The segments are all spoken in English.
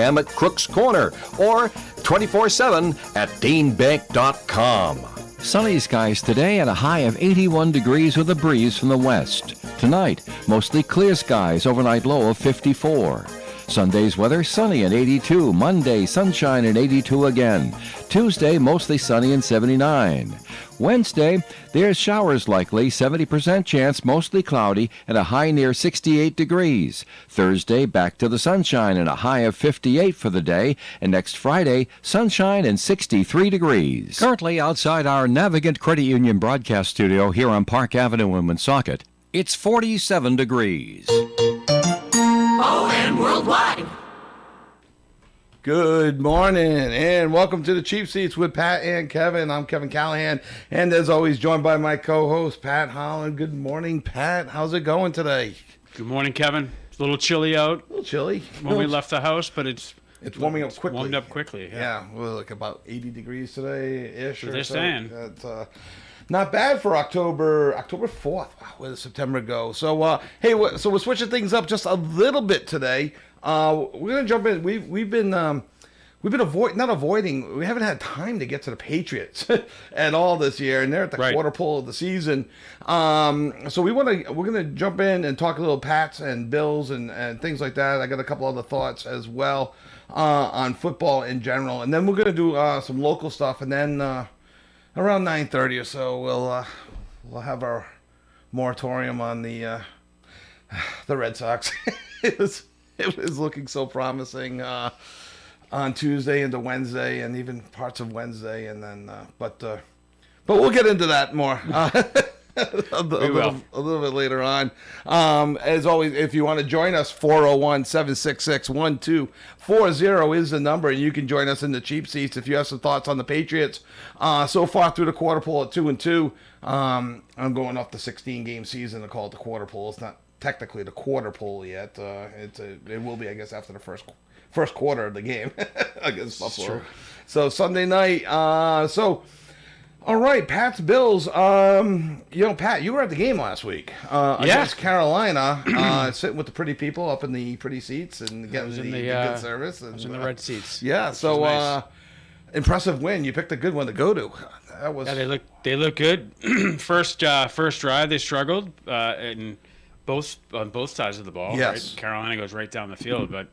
p.m. at Crook's Corner or 24/7 at deanbank.com. Sunny skies today at a high of 81 degrees with a breeze from the west. Tonight, mostly clear skies, overnight low of 54. Sunday's weather, sunny and 82. Monday, sunshine and 82 again. Tuesday, mostly sunny and 79. Wednesday, there's showers likely, 70% chance, mostly cloudy, and a high near 68 degrees. Thursday, back to the sunshine and a high of 58 for the day. And next Friday, sunshine and 63 degrees. Currently outside our Navigant Credit Union broadcast studio here on Park Avenue in Woonsocket, it's 47 degrees. ON Worldwide. Good morning and welcome to the Cheap Seats with Pat and Kevin. I'm Kevin Callahan, and as always joined by my co-host Pat Holland. Good morning, Pat. How's it going today? Good morning, Kevin. It's a little chilly out. A little chilly When we left the house, but it's warming up quickly. Warmed up quickly. Yeah, we're like about 80 degrees today-ish. So they're saying. That's not bad for October 4th. Wow, where did September go? So, hey, so we're switching things up just a little bit today. We're gonna jump in. We've been not avoiding. We haven't had time to get to the Patriots at all this year, and they're at the quarter pole of the season. So we're gonna jump in and talk a little Pats and Bills and things like that. I got a couple other thoughts as well on football in general, and then we're gonna do some local stuff, and then around 9:30 or so we'll have our moratorium on the Red Sox. It was looking so promising on Tuesday into Wednesday and even parts of Wednesday, and then but we'll get into that more a little bit later on. As always, if you want to join us, 401-766-1240 is the number, and you can join us in the Cheap Seats if you have some thoughts on the Patriots so far through the quarter pole at 2-2. I'm going off the 16-game season to call it the quarter pole. It's not technically the quarter pole yet. It will be, I guess, after the first quarter of the game against Buffalo. Sure. So Sunday night. All right, Pat's Bills. Pat, you were at the game last week against Carolina, sitting with the pretty people up in the pretty seats and getting the good service. And, I was in the red seats. Yeah, so nice. Impressive win. You picked a good one to go to. That was. Yeah, they look good. First drive they struggled on both sides of the ball. Yes. Right? Carolina goes right down the field, but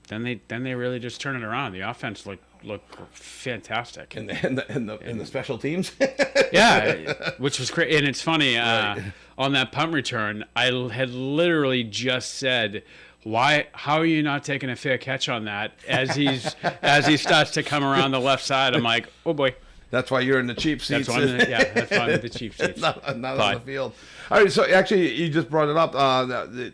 then they really just turn it around. The offense looked fantastic. In the special teams. Yeah, which was great. And it's funny, on that punt return, I had literally just said, how are you not taking a fair catch on that? As he starts to come around the left side, I'm like, oh boy. That's why you're in the cheap seats. That's why I'm in the cheap seats. not on the field. All right, so actually you just brought it up.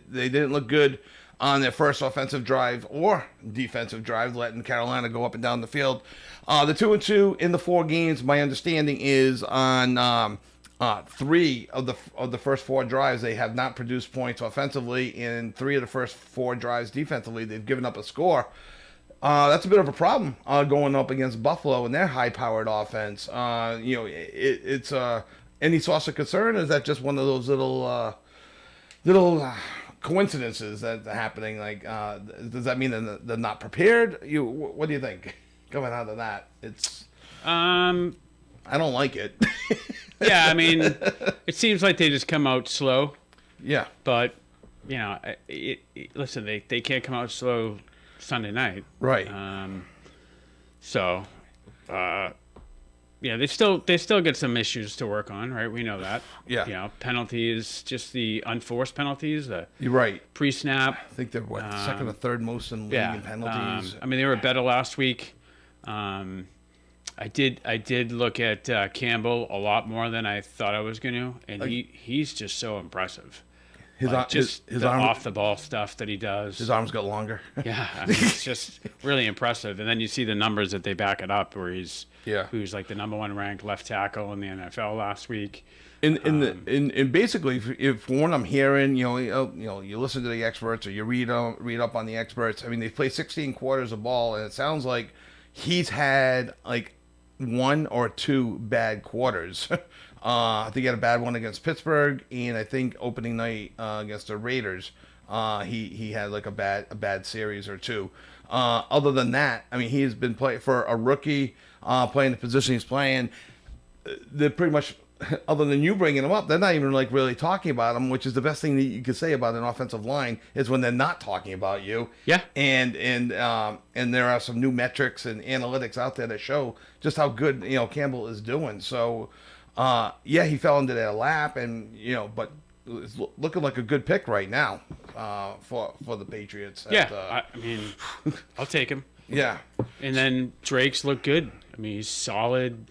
They didn't look good on their first offensive drive or defensive drive, letting Carolina go up and down the field. The 2-2 in the 4 games, my understanding is on 3 of the first 4 drives, they have not produced points offensively. In 3 of the first 4 drives defensively, they've given up a score. That's a bit of a problem going up against Buffalo and their high-powered offense. It's any source of concern? Or is that just one of those little coincidences that are happening? Like, does that mean they're not prepared? What do you think coming out of that? It's I don't like it. Yeah, I mean, it seems like they just come out slow. Yeah, but listen, they can't come out slow Sunday night, right? Yeah, they still get some issues to work on, right? We know that. Yeah. Penalties, just the unforced penalties. You're right. Pre-snap. I think they're second or third most in the league in penalties. They were better last week. I did look at Campbell a lot more than I thought I was going to, and he's just so impressive. His arm, off the ball stuff that he does. His arms got longer. Yeah, it's just really impressive. And then you see the numbers that they back it up, where who's like the number 1 ranked left tackle in the NFL last week. And basically, if when I'm hearing, you listen to the experts or you read up on the experts. I mean, they play 16 quarters of ball, and it sounds like he's had like 1 or 2 bad quarters. I think he had a bad one against Pittsburgh, and I think opening night against the Raiders. he had like a bad series or two. Other than that, I mean, he has been playing for a rookie, playing the position he's playing. They're pretty much, other than you bringing him up, they're not even like really talking about him, which is the best thing that you could say about an offensive line is when they're not talking about you. Yeah. And there are some new metrics and analytics out there that show just how good Campbell is doing. So, yeah, he fell into their lap, and but it's looking like a good pick right now for the Patriots. Yeah, I mean, I'll take him. Yeah. And then Drake's look good. I mean, he's solid.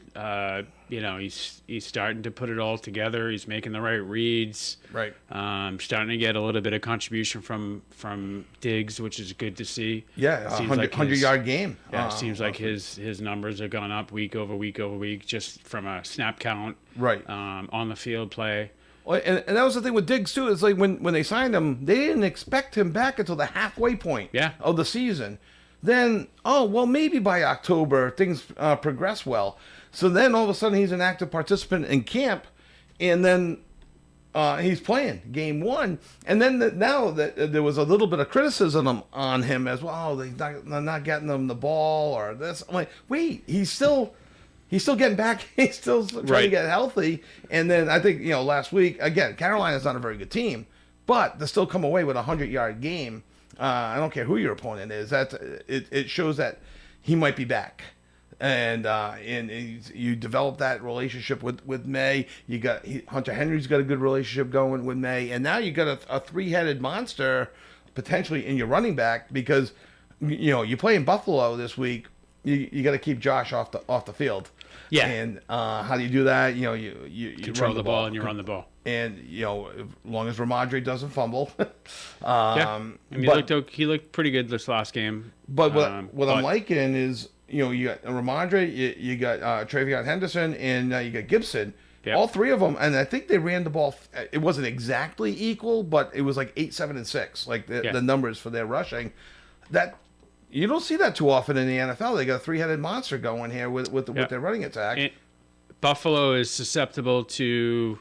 He's starting to put it all together. He's making the right reads. Right. Starting to get a little bit of contribution from Diggs, which is good to see. Yeah, 100-yard game. Yeah, it seems like his numbers have gone up week over week over week just from a snap count. Right. On the field play. Well, and that was the thing with Diggs too. It's like when they signed him, they didn't expect him back until the halfway point of the season. Then, maybe by October things progress well. So then all of a sudden he's an active participant in camp, and then he's playing game one. And then now that there was a little bit of criticism on him as well. They're not getting them the ball or this. I'm like, wait, he's still getting back. He's still trying to get healthy. And then I think last week again, Carolina's not a very good team, but they still come away with a 100-yard game. I don't care who your opponent is. It shows that he might be back, and you develop that relationship with May. You got Hunter Henry's got a good relationship going with May, and now you got a three-headed monster potentially in your running back because you play in Buffalo this week. You got to keep Josh off the field. Yeah. And how do you do that? You control run the ball and you run the ball. And as long as Ramondre doesn't fumble, I mean, he looked pretty good this last game. But what I'm liking is you got Ramondre, you got Travion Henderson, and you got Gibson. Yep. All three of them, and I think they ran the ball. It wasn't exactly equal, but it was like 8, 7, and 6, like the numbers for their rushing. That you don't see that too often in the NFL. They got a three-headed monster going here with their running attack. And Buffalo is susceptible to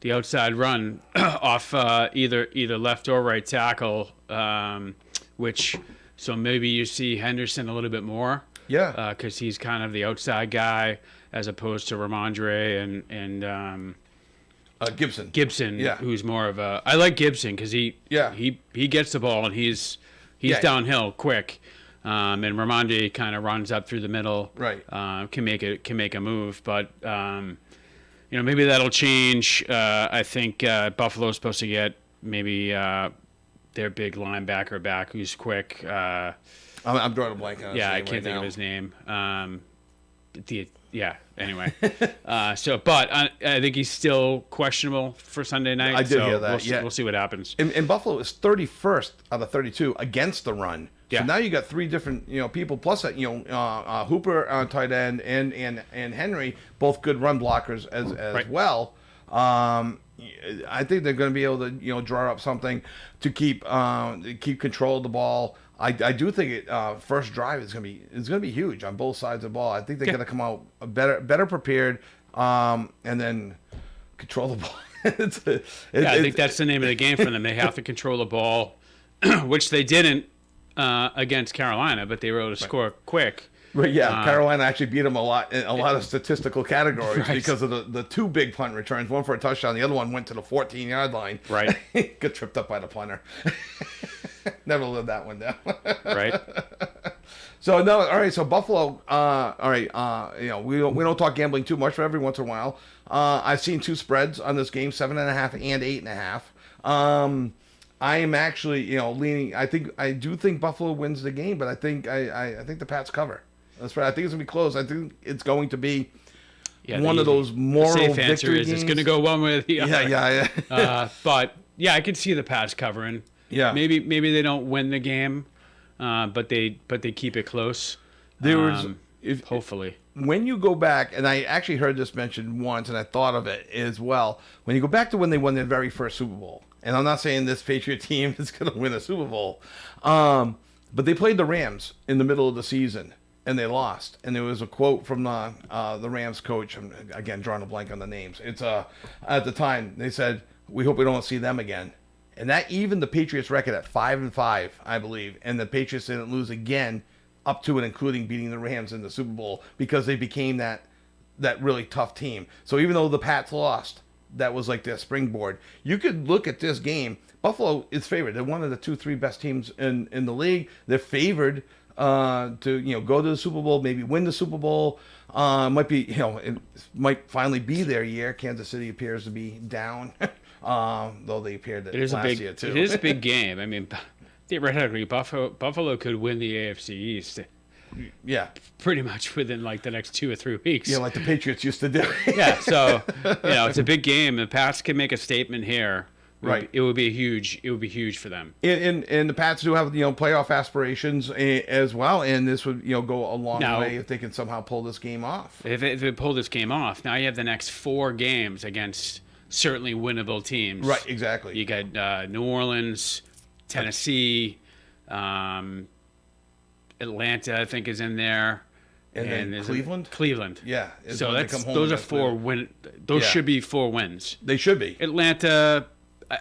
the outside run off either left or right tackle, so maybe you see Henderson a little bit more. Yeah. Because he's kind of the outside guy as opposed to Ramondre and Gibson. Gibson, who's more of a... I like Gibson because he gets the ball and he's downhill quick. And Ramondre kind of runs up through the middle. Right. Can make a move, but maybe that'll change. I think Buffalo's supposed to get maybe their big linebacker back who's quick. I'm drawing a blank on his name I can't think now. of his name. Anyway. But I think he's still questionable for Sunday night. I did hear that. We'll see what happens. And Buffalo is 31st out of 32 against the run. So now you got three different people plus that Hooper on tight end and Henry, both good run blockers as well. I think they're going to be able to draw up something to keep control of the ball. I do think first drive is going to be huge on both sides of the ball. I think they're going to come out better prepared and then control the ball. I think that's the name of the game for them. They have to control the ball, which they didn't against Carolina, but they were able to score quick. Right, yeah, Carolina actually beat them a lot in a lot of statistical categories because of the two big punt returns. One for a touchdown, the other one went to the 14-yard line. Right. Got tripped up by the punter. Never lived that one down. Right. So no, all right. So Buffalo, all right. We don't talk gambling too much, but every once in a while, I've seen two spreads on this game, 7.5 and 8.5. I am actually, leaning. I do think Buffalo wins the game, but I think the Pats cover. That's right. I think it's gonna be close. I think it's going to be one of those moral safe answer victory is games. It's going to go one way or the other. Yeah. But I could see the Pats covering. Yeah. Maybe they don't win the game, but they keep it close. There was hopefully. When you go back, and I actually heard this mentioned once, and I thought of it as well. When you go back to when they won their very first Super Bowl, and I'm not saying this Patriot team is going to win a Super Bowl, but they played the Rams in the middle of the season, and they lost. And there was a quote from the Rams coach. I'm, again, drawing a blank on the names. It's at the time they said, "We hope we don't see them again." and that evened the Patriots' record at 5-5, I believe. And the Patriots didn't lose again up to and including beating the Rams in the Super Bowl because they became that really tough team. So even though the Pats lost, that was like their springboard. You could look at this game. Buffalo is favored. They're one of the 2-3 best teams in the league. They're favored to go to the Super Bowl, maybe win the Super Bowl. Might be it might finally be their year. Kansas City appears to be down, though they appeared last year too. It is a big game. I mean, theoretically, Buffalo could win the AFC East. Yeah, pretty much within like the next 2 or 3 weeks. Yeah, like the Patriots used to do. Yeah, so it's a big game. The Pats can make a statement here. Right, it would be huge for them. And the Pats do have playoff aspirations as well, and this would go a long way if they can somehow pull this game off. If they pull this game off, now you have the next 4 games against certainly winnable teams. Right, exactly. You got New Orleans, Tennessee, Atlanta, I think, is in there. And then Cleveland? Cleveland. Yeah. So those are 4 wins. Those should be 4 wins. They should be. Atlanta,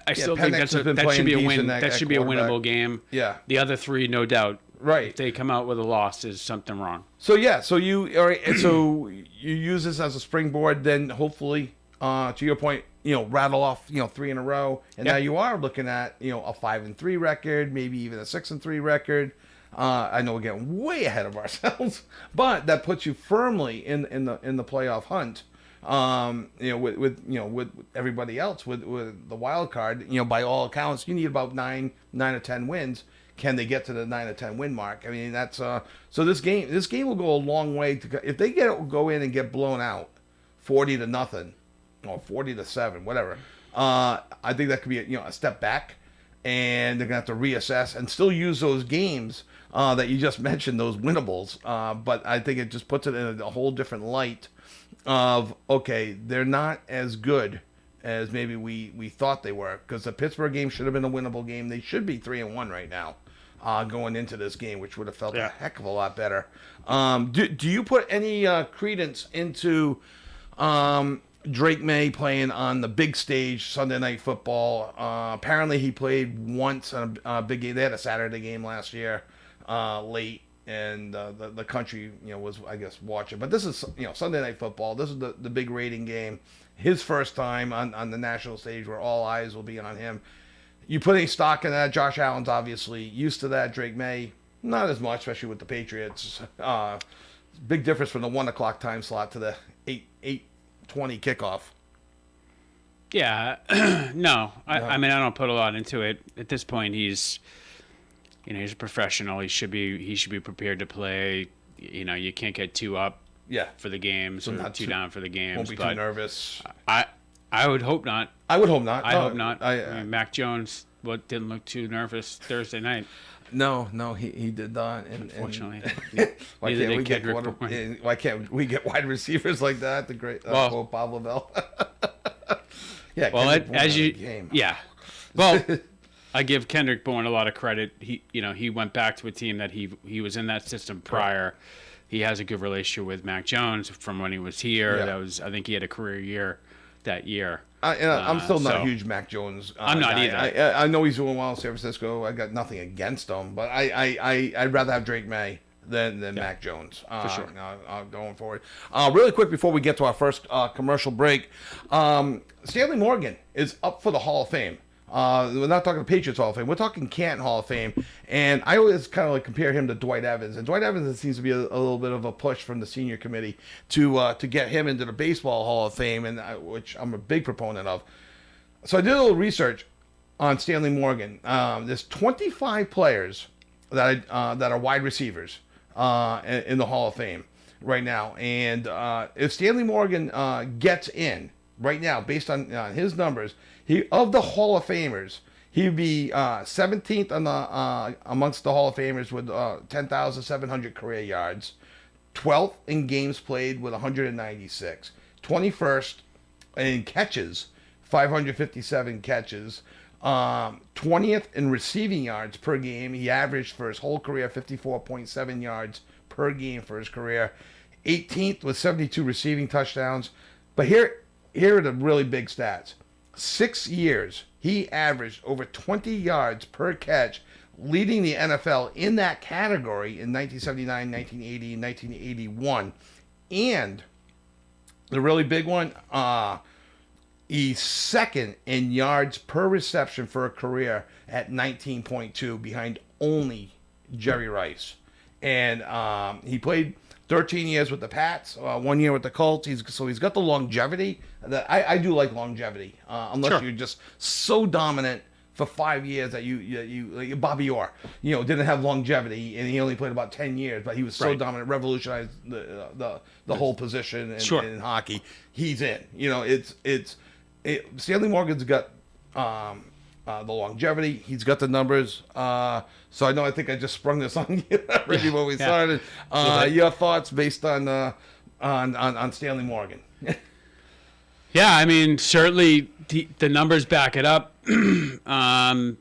I still think that should be a win. That should be a winnable game. Yeah. The other 3, no doubt. Right. If they come out with a loss, is something wrong. So you use this as a springboard, then hopefully, to your point, rattle off 3 in a row, and now you are looking at a 5-3 record, maybe even a 6-3 record. I know we're getting way ahead of ourselves, but that puts you firmly in the playoff hunt. With everybody else, with the wild card, by all accounts, you need about 9 or 10 wins. Can they get to the 9 or 10 win mark? I mean, that's so this game will go a long way if they go in and get blown out 40-0 or 40-7, whatever. I think that could be a step back, and they're gonna have to reassess and still use those games that you just mentioned, those winnables. But I think it just puts it in a whole different light of, okay, they're not as good as maybe we thought they were, because the Pittsburgh game should have been a winnable game. They should be 3-1 right now going into this game, which would have felt a heck of a lot better. Do you put any credence into Drake May playing on the big stage Sunday Night Football? Apparently he played once on a big game. They had a Saturday game last year late, and the country was, I guess, watching. But this is Sunday Night Football. This is the big rating game. His first time on the national stage where all eyes will be on him. You put any stock in that? Josh Allen's obviously used to that. Drake May, not as much, especially with the Patriots. Big difference from the 1:00 time slot to the 8:20 kickoff. Yeah, no. I mean, I don't put a lot into it. At this point, he's a professional. He should be prepared to play. You can't get 2 up. Yeah. For the games, so not 2 down for the games. Won't be too nervous. I would hope not. I would hope not. I hope not. I mean, Mac Jones didn't look too nervous Thursday night. No, he did not. Unfortunately. Why can't we get wide receivers like that? The great quote Pablo Bell. Yeah. Well, Well, I give Kendrick Bourne a lot of credit. He went back to a team that he was in that system prior. He has a good relationship with Mac Jones from when he was here. Yeah. I think he had a career year that year. I'm still not a huge Mac Jones I'm not guy. either. I know he's doing well in San Francisco. I got nothing against him, but I'd rather have Drake May than Mac Jones. For sure. Going forward. Really quick before we get to our first commercial break, Stanley Morgan is up for the Hall of Fame. We're not talking Patriots Hall of Fame. We're talking Canton Hall of Fame. And I always kind of compare him to Dwight Evans. And Dwight Evans, it seems to be a little bit of a push from the senior committee to get him into the Baseball Hall of Fame, and which I'm a big proponent of. So I did a little research on Stanley Morgan. There's 25 players that are wide receivers in the Hall of Fame right now. And if Stanley Morgan gets in right now, based on his numbers, of the Hall of Famers, he'd be 17th on the amongst the Hall of Famers with 10,700 career yards, 12th in games played with 196, 21st in catches, 557 catches, 20th in receiving yards per game. He averaged for his whole career 54.7 yards per game for his career, 18th with 72 receiving touchdowns. But here are the really big stats. 6 years he averaged over 20 yards per catch, leading the NFL in that category in 1979, 1980, and 1981. And the really big one, he's second in yards per reception for a career at 19.2, behind only Jerry Rice. And he played 13 years with the Pats, 1 year with the Colts. He's got the longevity. That I do like longevity, unless you're just so dominant for 5 years that you like Bobby Orr, didn't have longevity, and he only played about 10 years, but he was so dominant, revolutionized the whole position in hockey. He's in. Stanley Morgan's got the longevity. He's got the numbers. So I think I just sprung this on you already when we started. Your thoughts based on Stanley Morgan? Yeah, I mean, certainly the numbers back it up. At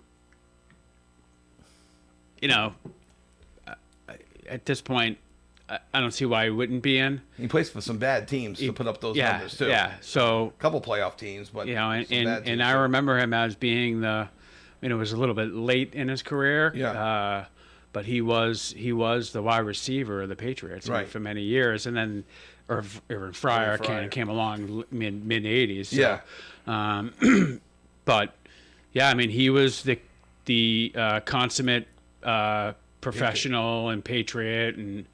this point, I don't see why he wouldn't be in. He plays for some bad teams to put up those numbers too. Yeah, so a couple playoff teams, but and I remember him as being it was a little bit late in his career. Yeah. But he was the wide receiver of the Patriots for many years, and then Irvin Fryer came along mid '80s. So, yeah. But yeah, I mean, he was the consummate professional and Patriot, and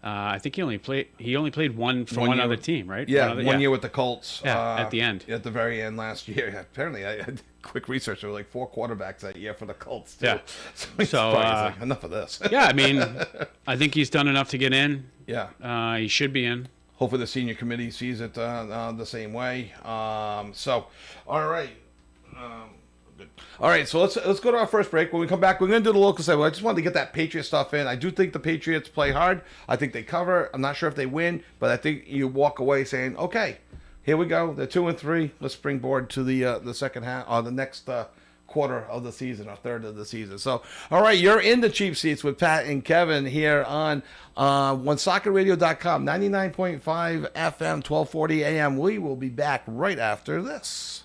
I think he only played one other team, right? Yeah, one year with the Colts. At the end. At the very end last year. Apparently, I had quick research. There were like 4 quarterbacks that year for the Colts, too. Yeah. So enough of this. Yeah, I mean, I think he's done enough to get in. Yeah. He should be in. Hopefully the senior committee sees it the same way. All right. Good. All right, so let's go to our first break. When we come back, we're going to do the local segment. I just wanted to get that Patriot stuff in. I do think the Patriots play hard. I think they cover. I'm not sure if they win, but I think you walk away saying, okay, here we go. They're 2-3. Let's springboard to the second half or the next quarter of the season or third of the season. So, all right, you're in the cheap seats with Pat and Kevin here on OneSoccerRadio.com, 99.5 FM, 1240 AM. We will be back right after this.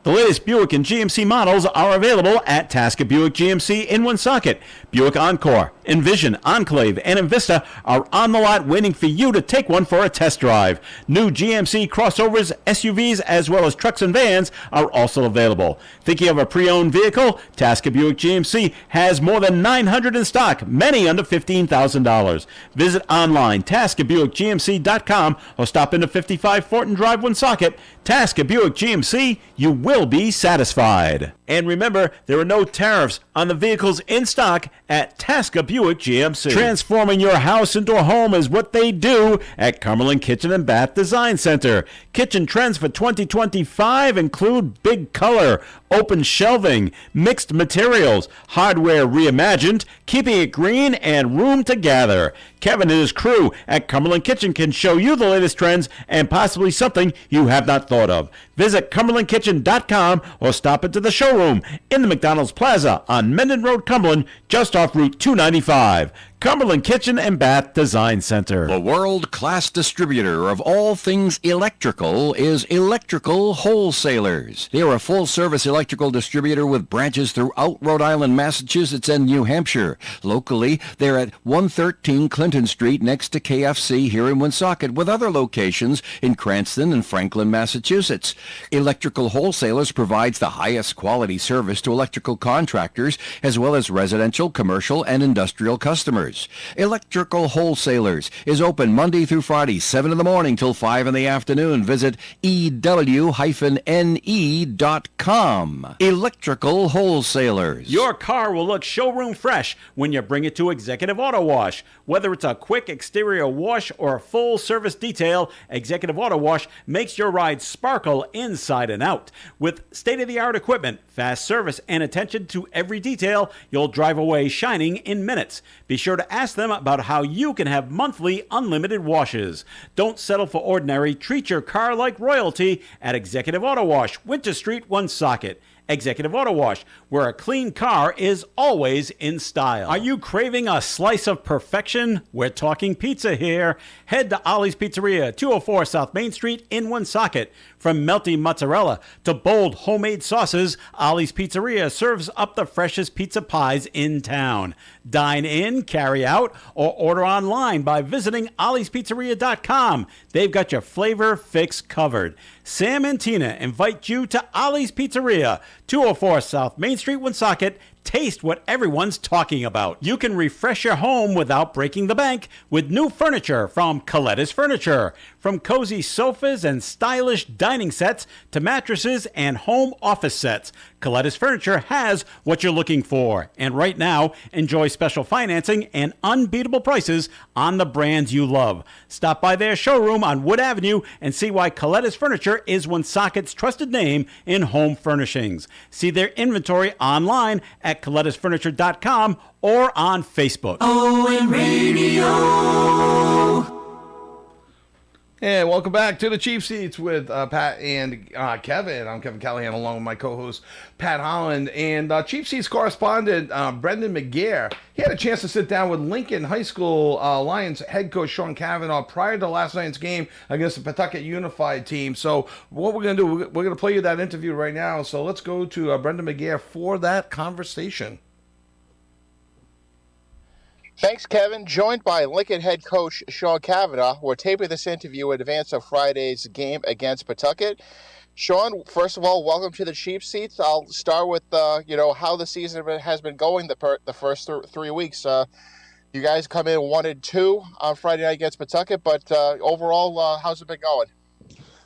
The latest Buick and GMC models are available at Tasker Buick GMC in Woonsocket. Buick Encore, Envision, Enclave, and Invista are on the lot waiting for you to take one for a test drive. New GMC crossovers, SUVs, as well as trucks and vans are also available. Thinking of a pre-owned vehicle? Tasker Buick GMC has more than 900 in stock, many under $15,000. Visit online, TaskerBuickGMC.com, or stop into 55 Fortin Drive, Woonsocket. Tasker Buick GMC, you will be satisfied. And remember, there are no tariffs on the vehicles in stock at Tasker Buick GMC. Transforming your house into a home is what they do at Cumberland Kitchen and Bath Design Center. Kitchen trends for 2025 include big color, open shelving, mixed materials, hardware reimagined, keeping it green, and room to gather. Kevin and his crew at Cumberland Kitchen can show you the latest trends and possibly something you have not thought of. Visit CumberlandKitchen.com or stop into the showroom in the McDonald's Plaza on Menden Road, Cumberland, just off Route 295. Cumberland Kitchen and Bath Design Center. The world-class distributor of all things electrical is Electrical Wholesalers. They are a full-service electrical distributor with branches throughout Rhode Island, Massachusetts, and New Hampshire. Locally, they're at 113 Clinton Street next to KFC here in Woonsocket, with other locations in Cranston and Franklin, Massachusetts. Electrical Wholesalers provides the highest quality service to electrical contractors as well as residential, commercial, and industrial customers. Electrical Wholesalers is open Monday through Friday, 7 in the morning till 5 in the afternoon. Visit ew-ne.com. Electrical Wholesalers. Your car will look showroom fresh when you bring it to Executive Auto Wash. Whether it's a quick exterior wash or a full service detail, Executive Auto Wash makes your ride sparkle inside and out. With state-of-the-art equipment, fast service, and attention to every detail, you'll drive away shining in minutes. Be sure to ask them about how you can have monthly unlimited washes. Don't settle for ordinary. Treat your car like royalty at Executive Auto Wash, Winter Street, Woonsocket. Executive Auto Wash, where a clean car is always in style. Are you craving a slice of perfection? We're talking pizza here. Head to Ollie's Pizzeria, 204 South Main Street in Woonsocket. From melty mozzarella to bold homemade sauces, Ollie's Pizzeria serves up the freshest pizza pies in town. Dine in, carry out, or order online by visiting olliespizzeria.com. They've got your flavor fix covered. Sam and Tina invite you to Ollie's Pizzeria, 204 South Main Street, Woonsocket. Taste what everyone's talking about. You can refresh your home without breaking the bank with new furniture from Coletta's Furniture. From cozy sofas and stylish dining sets to mattresses and home office sets, Coletta's Furniture has what you're looking for. And right now, enjoy special financing and unbeatable prices on the brands you love. Stop by their showroom on Wood Avenue and see why Coletta's Furniture is Woonsocket's trusted name in home furnishings. See their inventory online at ColettasFurniture.com or on Facebook. OWN Radio. And welcome back to the Chief Seats with Pat and Kevin. I'm Kevin Callahan along with my co-host Pat Holland. And Chief Seats correspondent Brendan McGear, he had a chance to sit down with Lincoln High School Lions head coach Sean Cavanaugh prior to last night's game against the Pawtucket Unified team. So what we're going to do, we're going to play you that interview right now. So let's go to Brendan McGear for that conversation. Thanks, Kevin. Joined by Lincoln head coach Sean Cavanaugh, we're taping this interview in advance of Friday's game against Pawtucket. Sean, first of all, welcome to the Chief Seats. I'll start with, how the season has been going the first 3 weeks. You guys come in 1-2 on Friday night against Pawtucket, but overall, how's it been going?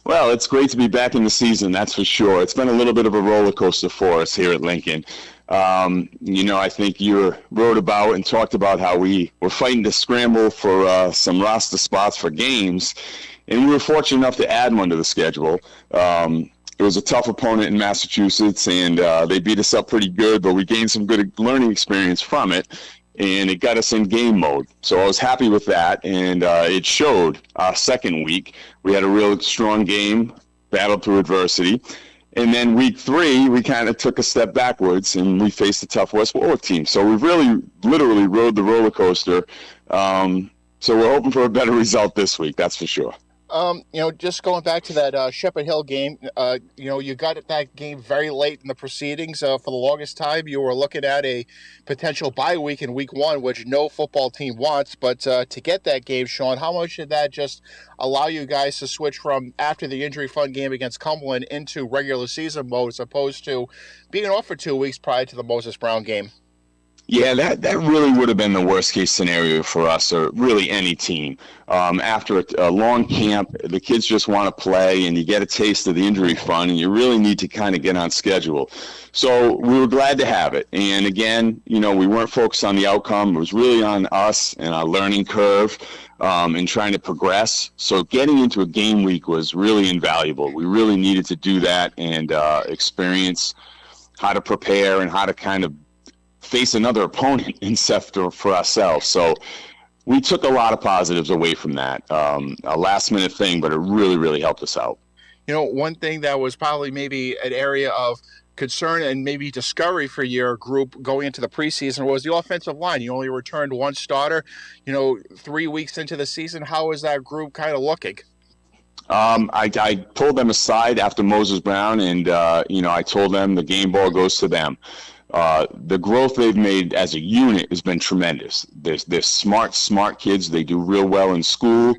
Well, it's great to be back in the season, that's for sure. It's been a little bit of a roller coaster for us here at Lincoln. I think you wrote about and talked about how we were fighting to scramble for some roster spots for games, and we were fortunate enough to add one to the schedule. It was a tough opponent in Massachusetts, and they beat us up pretty good, but we gained some good learning experience from it, and it got us in game mode. So I was happy with that, and it showed our second week. We had a real strong game, battled through adversity. And then week 3, we kind of took a step backwards, and we faced a tough West Warwick team. So we've really, literally rode the roller coaster. So we're hoping for a better result this week, that's for sure. Just going back to that Shepherd Hill game, you got at that game very late in the proceedings. For the longest time, you were looking at a potential bye week in week 1, which no football team wants. But to get that game, Sean, how much did that just allow you guys to switch from after the injury fund game against Cumberland into regular season mode as opposed to being off for 2 weeks prior to the Moses Brown game? Yeah, that really would have been the worst case scenario for us, or really any team. After a long camp, the kids just want to play, and you get a taste of the injury fund, and you really need to kind of get on schedule. So we were glad to have it. And again, we weren't focused on the outcome. It was really on us and our learning curve and trying to progress. So getting into a game week was really invaluable. We really needed to do that and experience how to prepare and how to kind of face another opponent instead for ourselves. So we took a lot of positives away from that. A last-minute thing, but it really, really helped us out. One thing that was probably maybe an area of concern and maybe discovery for your group going into the preseason was the offensive line. You only returned one starter. 3 weeks into the season, how is that group kind of looking? I pulled them aside after Moses Brown, and, I told them the game ball goes to them. The growth they've made as a unit has been tremendous. They're smart kids. They do real well in school.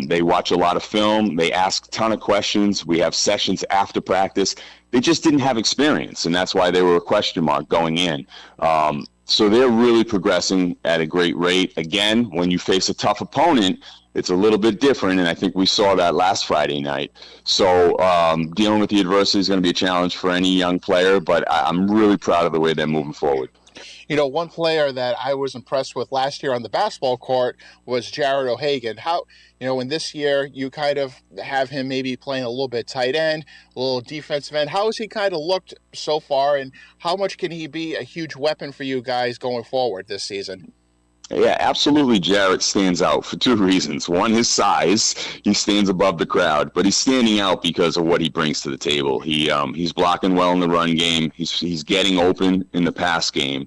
They watch a lot of film. They ask a ton of questions. We have sessions after practice. They just didn't have experience, and that's why they were a question mark going in. So they're really progressing at a great rate. Again, when you face a tough opponent, it's a little bit different, and I think we saw that last Friday night. So dealing with the adversity is going to be a challenge for any young player, but I'm really proud of the way they're moving forward. One player that I was impressed with last year on the basketball court was Jared O'Hagan. How, in this year, you kind of have him maybe playing a little bit tight end, a little defensive end. How has he kind of looked so far, and how much can he be a huge weapon for you guys going forward this season? Yeah, absolutely. Jarrett stands out for two reasons. One, his size. He stands above the crowd, but he's standing out because of what he brings to the table. He's blocking well in the run game. He's getting open in the pass game,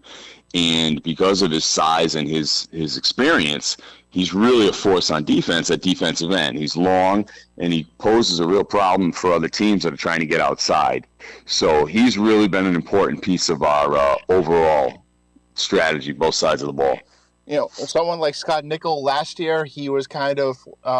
and because of his size and his experience, he's really a force on defense at defensive end. He's long, and he poses a real problem for other teams that are trying to get outside. So he's really been an important piece of our overall strategy, both sides of the ball. You know, someone like Scott Nickel last year, he was kind of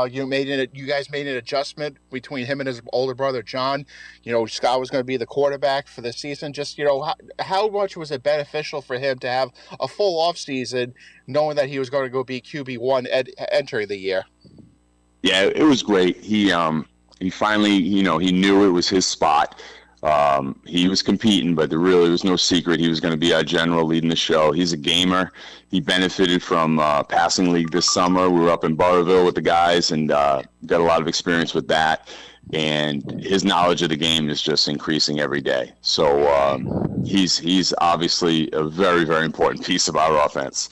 you guys made an adjustment between him and his older brother John. You know, Scott was going to be the quarterback for the season. Just, you know, how much was it beneficial for him to have a full off season, knowing that he was going to go be QB1 entering the year? Yeah, it was great. He finally, you know, he knew it was his spot. He was competing, but there really was no secret he was going to be our general leading the show. He's a gamer. He benefited from passing league this summer. We were up in Burrillville with the guys and got a lot of experience with that. And his knowledge of the game is just increasing every day. So he's obviously a very, very important piece of our offense.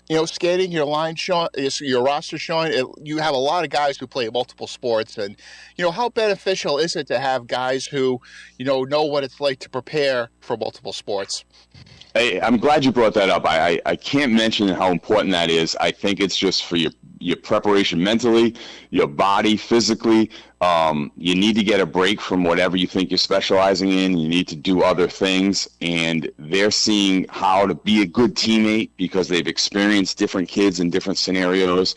You know, scanning your line, Sean, your roster, Sean, you have a lot of guys who play multiple sports. And, you know, how beneficial is it to have guys who, you know what it's like to prepare for multiple sports? Hey, I'm glad you brought that up. I can't mention how important that is. I think it's just for your preparation mentally, your body physically. You need to get a break from whatever you think you're specializing in. You need to do other things, and they're seeing how to be a good teammate because they've experienced different kids in different scenarios.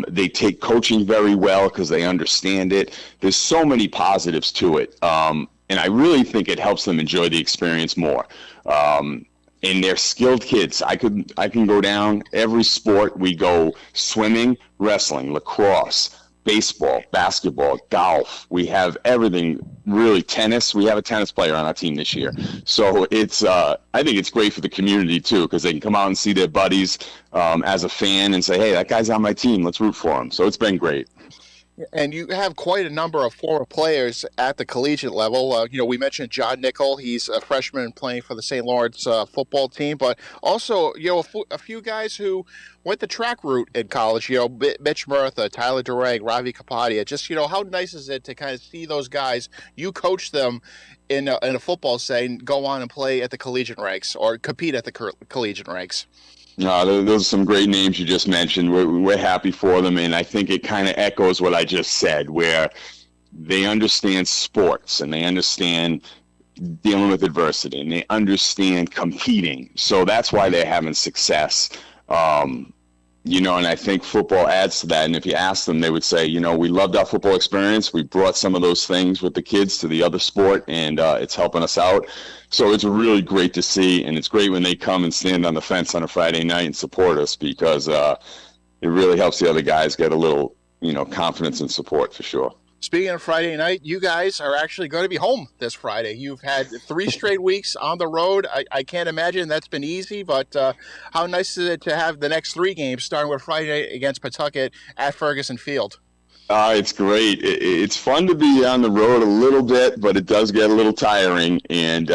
They take coaching very well because they understand it. There's so many positives to it, and I really think it helps them enjoy the experience more. And they're skilled kids. I can go down every sport. We go swimming, wrestling, lacrosse, baseball, basketball, golf. We have everything, really. Tennis. We have a tennis player on our team this year. So it's I think it's great for the community too, because they can come out and see their buddies as a fan and say, hey, that guy's on my team. Let's root for him. So it's been great. And you have quite a number of former players at the collegiate level. You know, we mentioned John Nickel. He's a freshman playing for the St. Lawrence football team. But also, you know, a few guys who went the track route in college. You know, Mitch Murtha, Tyler Durang, Ravi Kapadia. Just, you know, how nice is it to kind of see those guys, you coach them in a football setting, go on and play at the collegiate ranks or compete at the collegiate ranks? No, those are some great names you just mentioned. We're happy for them, and I think it kind of echoes what I just said, where they understand sports and they understand dealing with adversity and they understand competing. So that's why they're having success. You know, and I think football adds to that. And if you ask them, they would say, you know, we loved our football experience. We brought some of those things with the kids to the other sport, and it's helping us out. So it's really great to see, and it's great when they come and stand on the fence on a Friday night and support us, because it really helps the other guys get a little, you know, confidence and support for sure. Speaking of Friday night, you guys are actually going to be home this Friday. You've had 3 straight weeks on the road. I can't imagine that's been easy, but how nice is it to have the next 3 games, starting with Friday against Pawtucket at Ferguson Field? It's great. It's fun to be on the road a little bit, but it does get a little tiring, and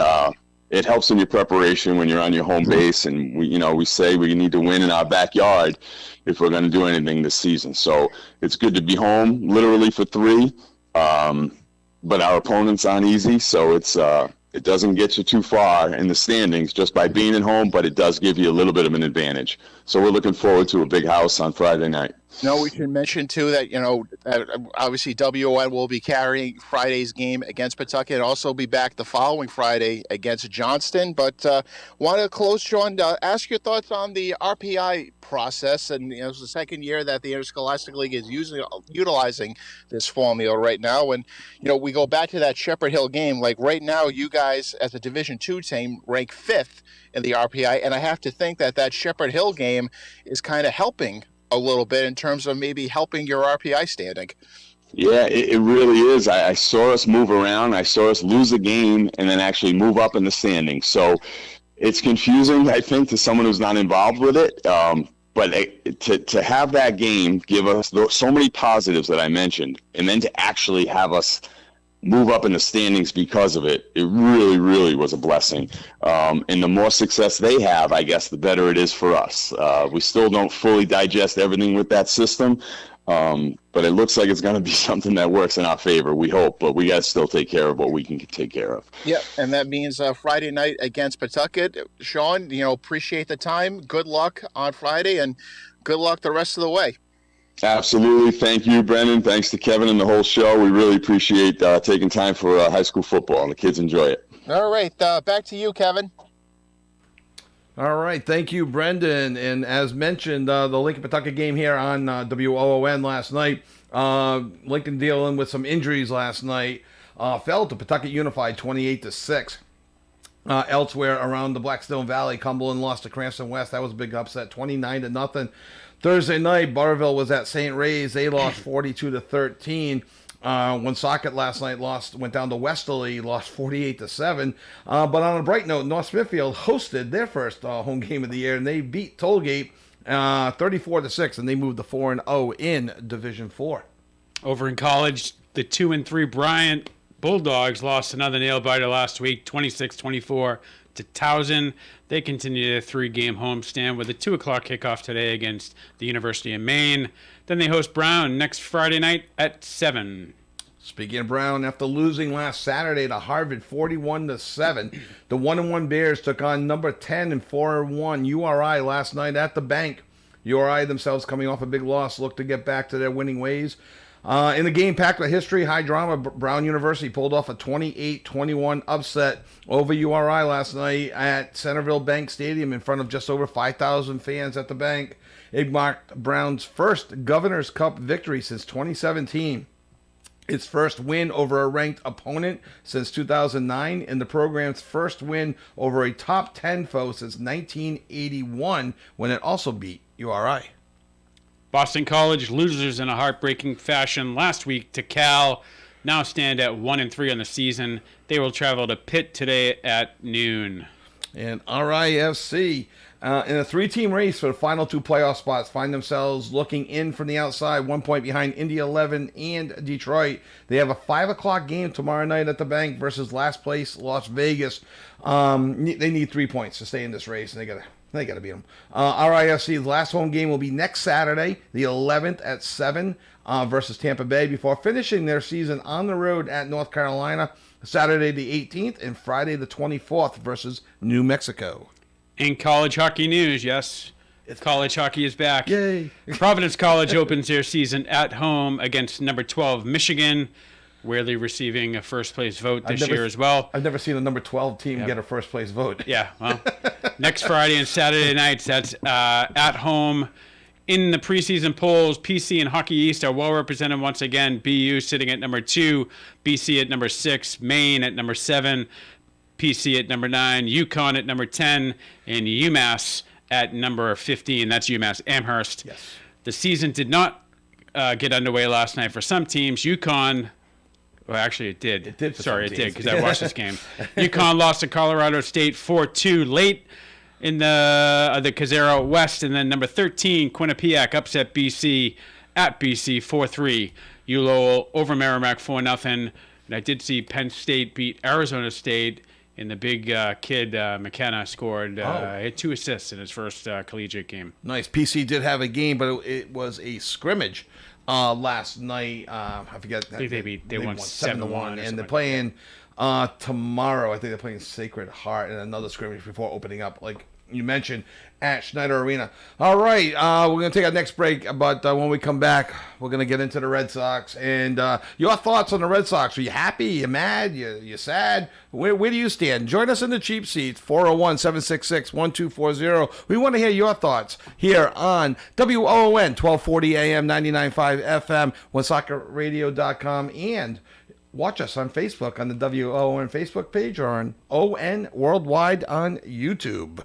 it helps in your preparation when you're on your home base. And we say we need to win in our backyard if we're going to do anything this season. So it's good to be home, literally for 3. But our opponents aren't easy, so it doesn't get you too far in the standings just by being at home, but it does give you a little bit of an advantage. So we're looking forward to a big house on Friday night. No, we should mention, too, that, obviously WON will be carrying Friday's game against Pawtucket and also be back the following Friday against Johnston. But want to close, Sean, ask your thoughts on the RPI process. And it's the second year that the Interscholastic League is utilizing this formula right now. And, we go back to that Shepherd Hill game. Like right now, you guys, as a Division II team, rank 5th in the RPI. And I have to think that Shepherd Hill game is kind of helping a little bit in terms of maybe helping your RPI standing. Yeah, it really is. I saw us move around. I saw us lose a game and then actually move up in the standings. So it's confusing, I think, to someone who's not involved with it. But to have that game give us so many positives that I mentioned, and then to actually have us move up in the standings because of it, it really, really was a blessing. And the more success they have, I guess, the better it is for us. We still don't fully digest everything with that system, but it looks like it's going to be something that works in our favor, we hope. But we got to still take care of what we can take care of. Yep, and that means Friday night against Pawtucket. Sean, appreciate the time. Good luck on Friday, and good luck the rest of the way. Absolutely. Thank you, Brendan. Thanks to Kevin and the whole show. We really appreciate taking time for high school football, and the kids enjoy it. All right. Back to you, Kevin. All right. Thank you, Brendan. And as mentioned, the Lincoln-Pawtucket game here on WOON last night, Lincoln dealing with some injuries last night, fell to Pawtucket Unified 28-6. Elsewhere around the Blackstone Valley, Cumberland lost to Cranston West. That was a big upset, 29-0. Thursday night, Barterville was at St. Ray's. They lost 42-13. Woonsocket last night went down to Westerly, lost 48-7. But on a bright note, North Smithfield hosted their first home game of the year, and they beat Tollgate 34-6, and they moved to 4-0 in Division 4. Over in college, the 2-3 Bryant Bulldogs lost another nail-biter last week, 26-24 to Towson. They continue their 3-game homestand with a 2 o'clock kickoff today against the University of Maine. Then they host Brown next Friday night at 7. Speaking of Brown, after losing last Saturday to Harvard 41-7, the 1-1 Bears took on number 10 and 4-1 URI last night at the Bank. URI themselves, coming off a big loss, look to get back to their winning ways. In the game packed with history, high drama, Brown University pulled off a 28-21 upset over URI last night at Centerville Bank Stadium in front of just over 5,000 fans at the Bank. It marked Brown's first Governor's Cup victory since 2017. Its first win over a ranked opponent since 2009, and the program's first win over a top 10 foe since 1981, when it also beat URI. Boston College, losers in a heartbreaking fashion last week to Cal, now stand at 1-3 on the season. They will travel to Pitt today at noon. And RIFC, in a 3-team race for the final 2 playoff spots, find themselves looking in from the outside, 1 point behind Indy 11 and Detroit. They have a 5 o'clock game tomorrow night at the Bank versus last place Las Vegas. They need 3 points to stay in this race, and they got to beat them. RIFC's last home game will be next Saturday, the 11th at 7 versus Tampa Bay, before finishing their season on the road at North Carolina Saturday the 18th and Friday the 24th versus New Mexico. In college hockey news, yes, college hockey is back. Yay! Providence College opens their season at home against number 12 Michigan, Whaley receiving a first-place vote this year as well. I've never seen a number 12 team get a first-place vote. Yeah, well, next Friday and Saturday nights, that's at home. In the preseason polls, PC and Hockey East are well represented once again. BU sitting at number 2, BC at number 6, Maine at number 7, PC at number 9, UConn at number 10, and UMass at number 15. That's UMass Amherst. Yes. The season did not get underway last night for some teams. UConn... Well, actually, it did. It did. Sorry, it did, because I watched this game. UConn lost to Colorado State 4-2 late in the Kazero West, and then number 13 Quinnipiac upset BC at BC 4-3. ULowell over Merrimack 4-0. And I did see Penn State beat Arizona State, and the big kid McKenna scored. He had 2 assists in his first collegiate game. Nice. PC did have a game, but it was a scrimmage. Last night, I forget. I think they won 7-1, and they're playing tomorrow. I think they're playing Sacred Heart in another scrimmage before opening up, like you mentioned, at Schneider Arena. All right, we're gonna take our next break, but when we come back, we're gonna get into the Red Sox and your thoughts on the Red Sox. Are you happy? You mad? You sad? Where do you stand? Join us in the cheap seats, 401-766-1240. We want to hear your thoughts here on WOON 1240 AM 99.5 FM, OneSoccerRadio.com, and watch us on Facebook on the WOON Facebook page or on ON Worldwide on YouTube.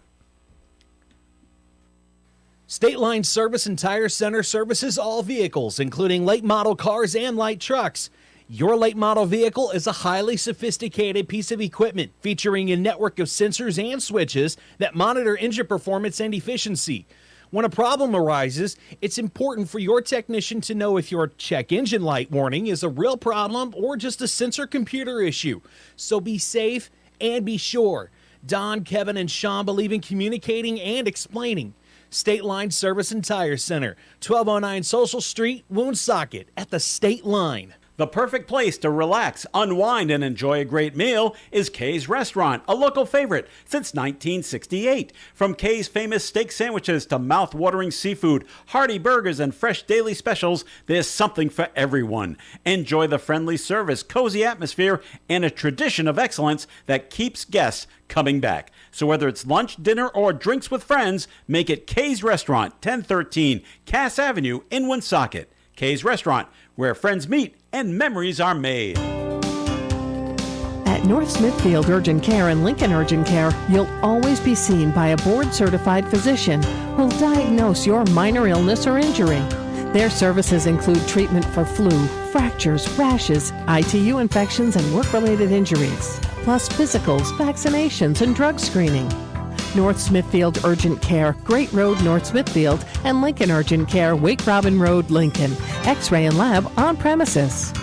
State Line Service and Tire Center services all vehicles, including late model cars and light trucks. Your late model vehicle is a highly sophisticated piece of equipment featuring a network of sensors and switches that monitor engine performance and efficiency. When a problem arises, it's important for your technician to know if your check engine light warning is a real problem or just a sensor computer issue. So be safe and be sure. Don, Kevin, and Sean believe in communicating and explaining. State Line Service and Tire Center, 1209 Social Street, Woonsocket, at the State Line. The perfect place to relax, unwind, and enjoy a great meal is Kay's Restaurant, a local favorite since 1968. From Kay's famous steak sandwiches to mouth-watering seafood, hearty burgers, and fresh daily specials, there's something for everyone. Enjoy the friendly service, cozy atmosphere, and a tradition of excellence that keeps guests coming back. So whether it's lunch, dinner, or drinks with friends, make it Kay's Restaurant, 1013 Cass Avenue in Woonsocket. Kay's Restaurant, where friends meet and memories are made. At North Smithfield Urgent Care and Lincoln Urgent Care, you'll always be seen by a board-certified physician who'll diagnose your minor illness or injury. Their services include treatment for flu, fractures, rashes, ITU infections, and work-related injuries, plus physicals, vaccinations, and drug screening. North Smithfield Urgent Care, Great Road, North Smithfield, and Lincoln Urgent Care, Wake Robin Road, Lincoln. X-ray and lab on premises.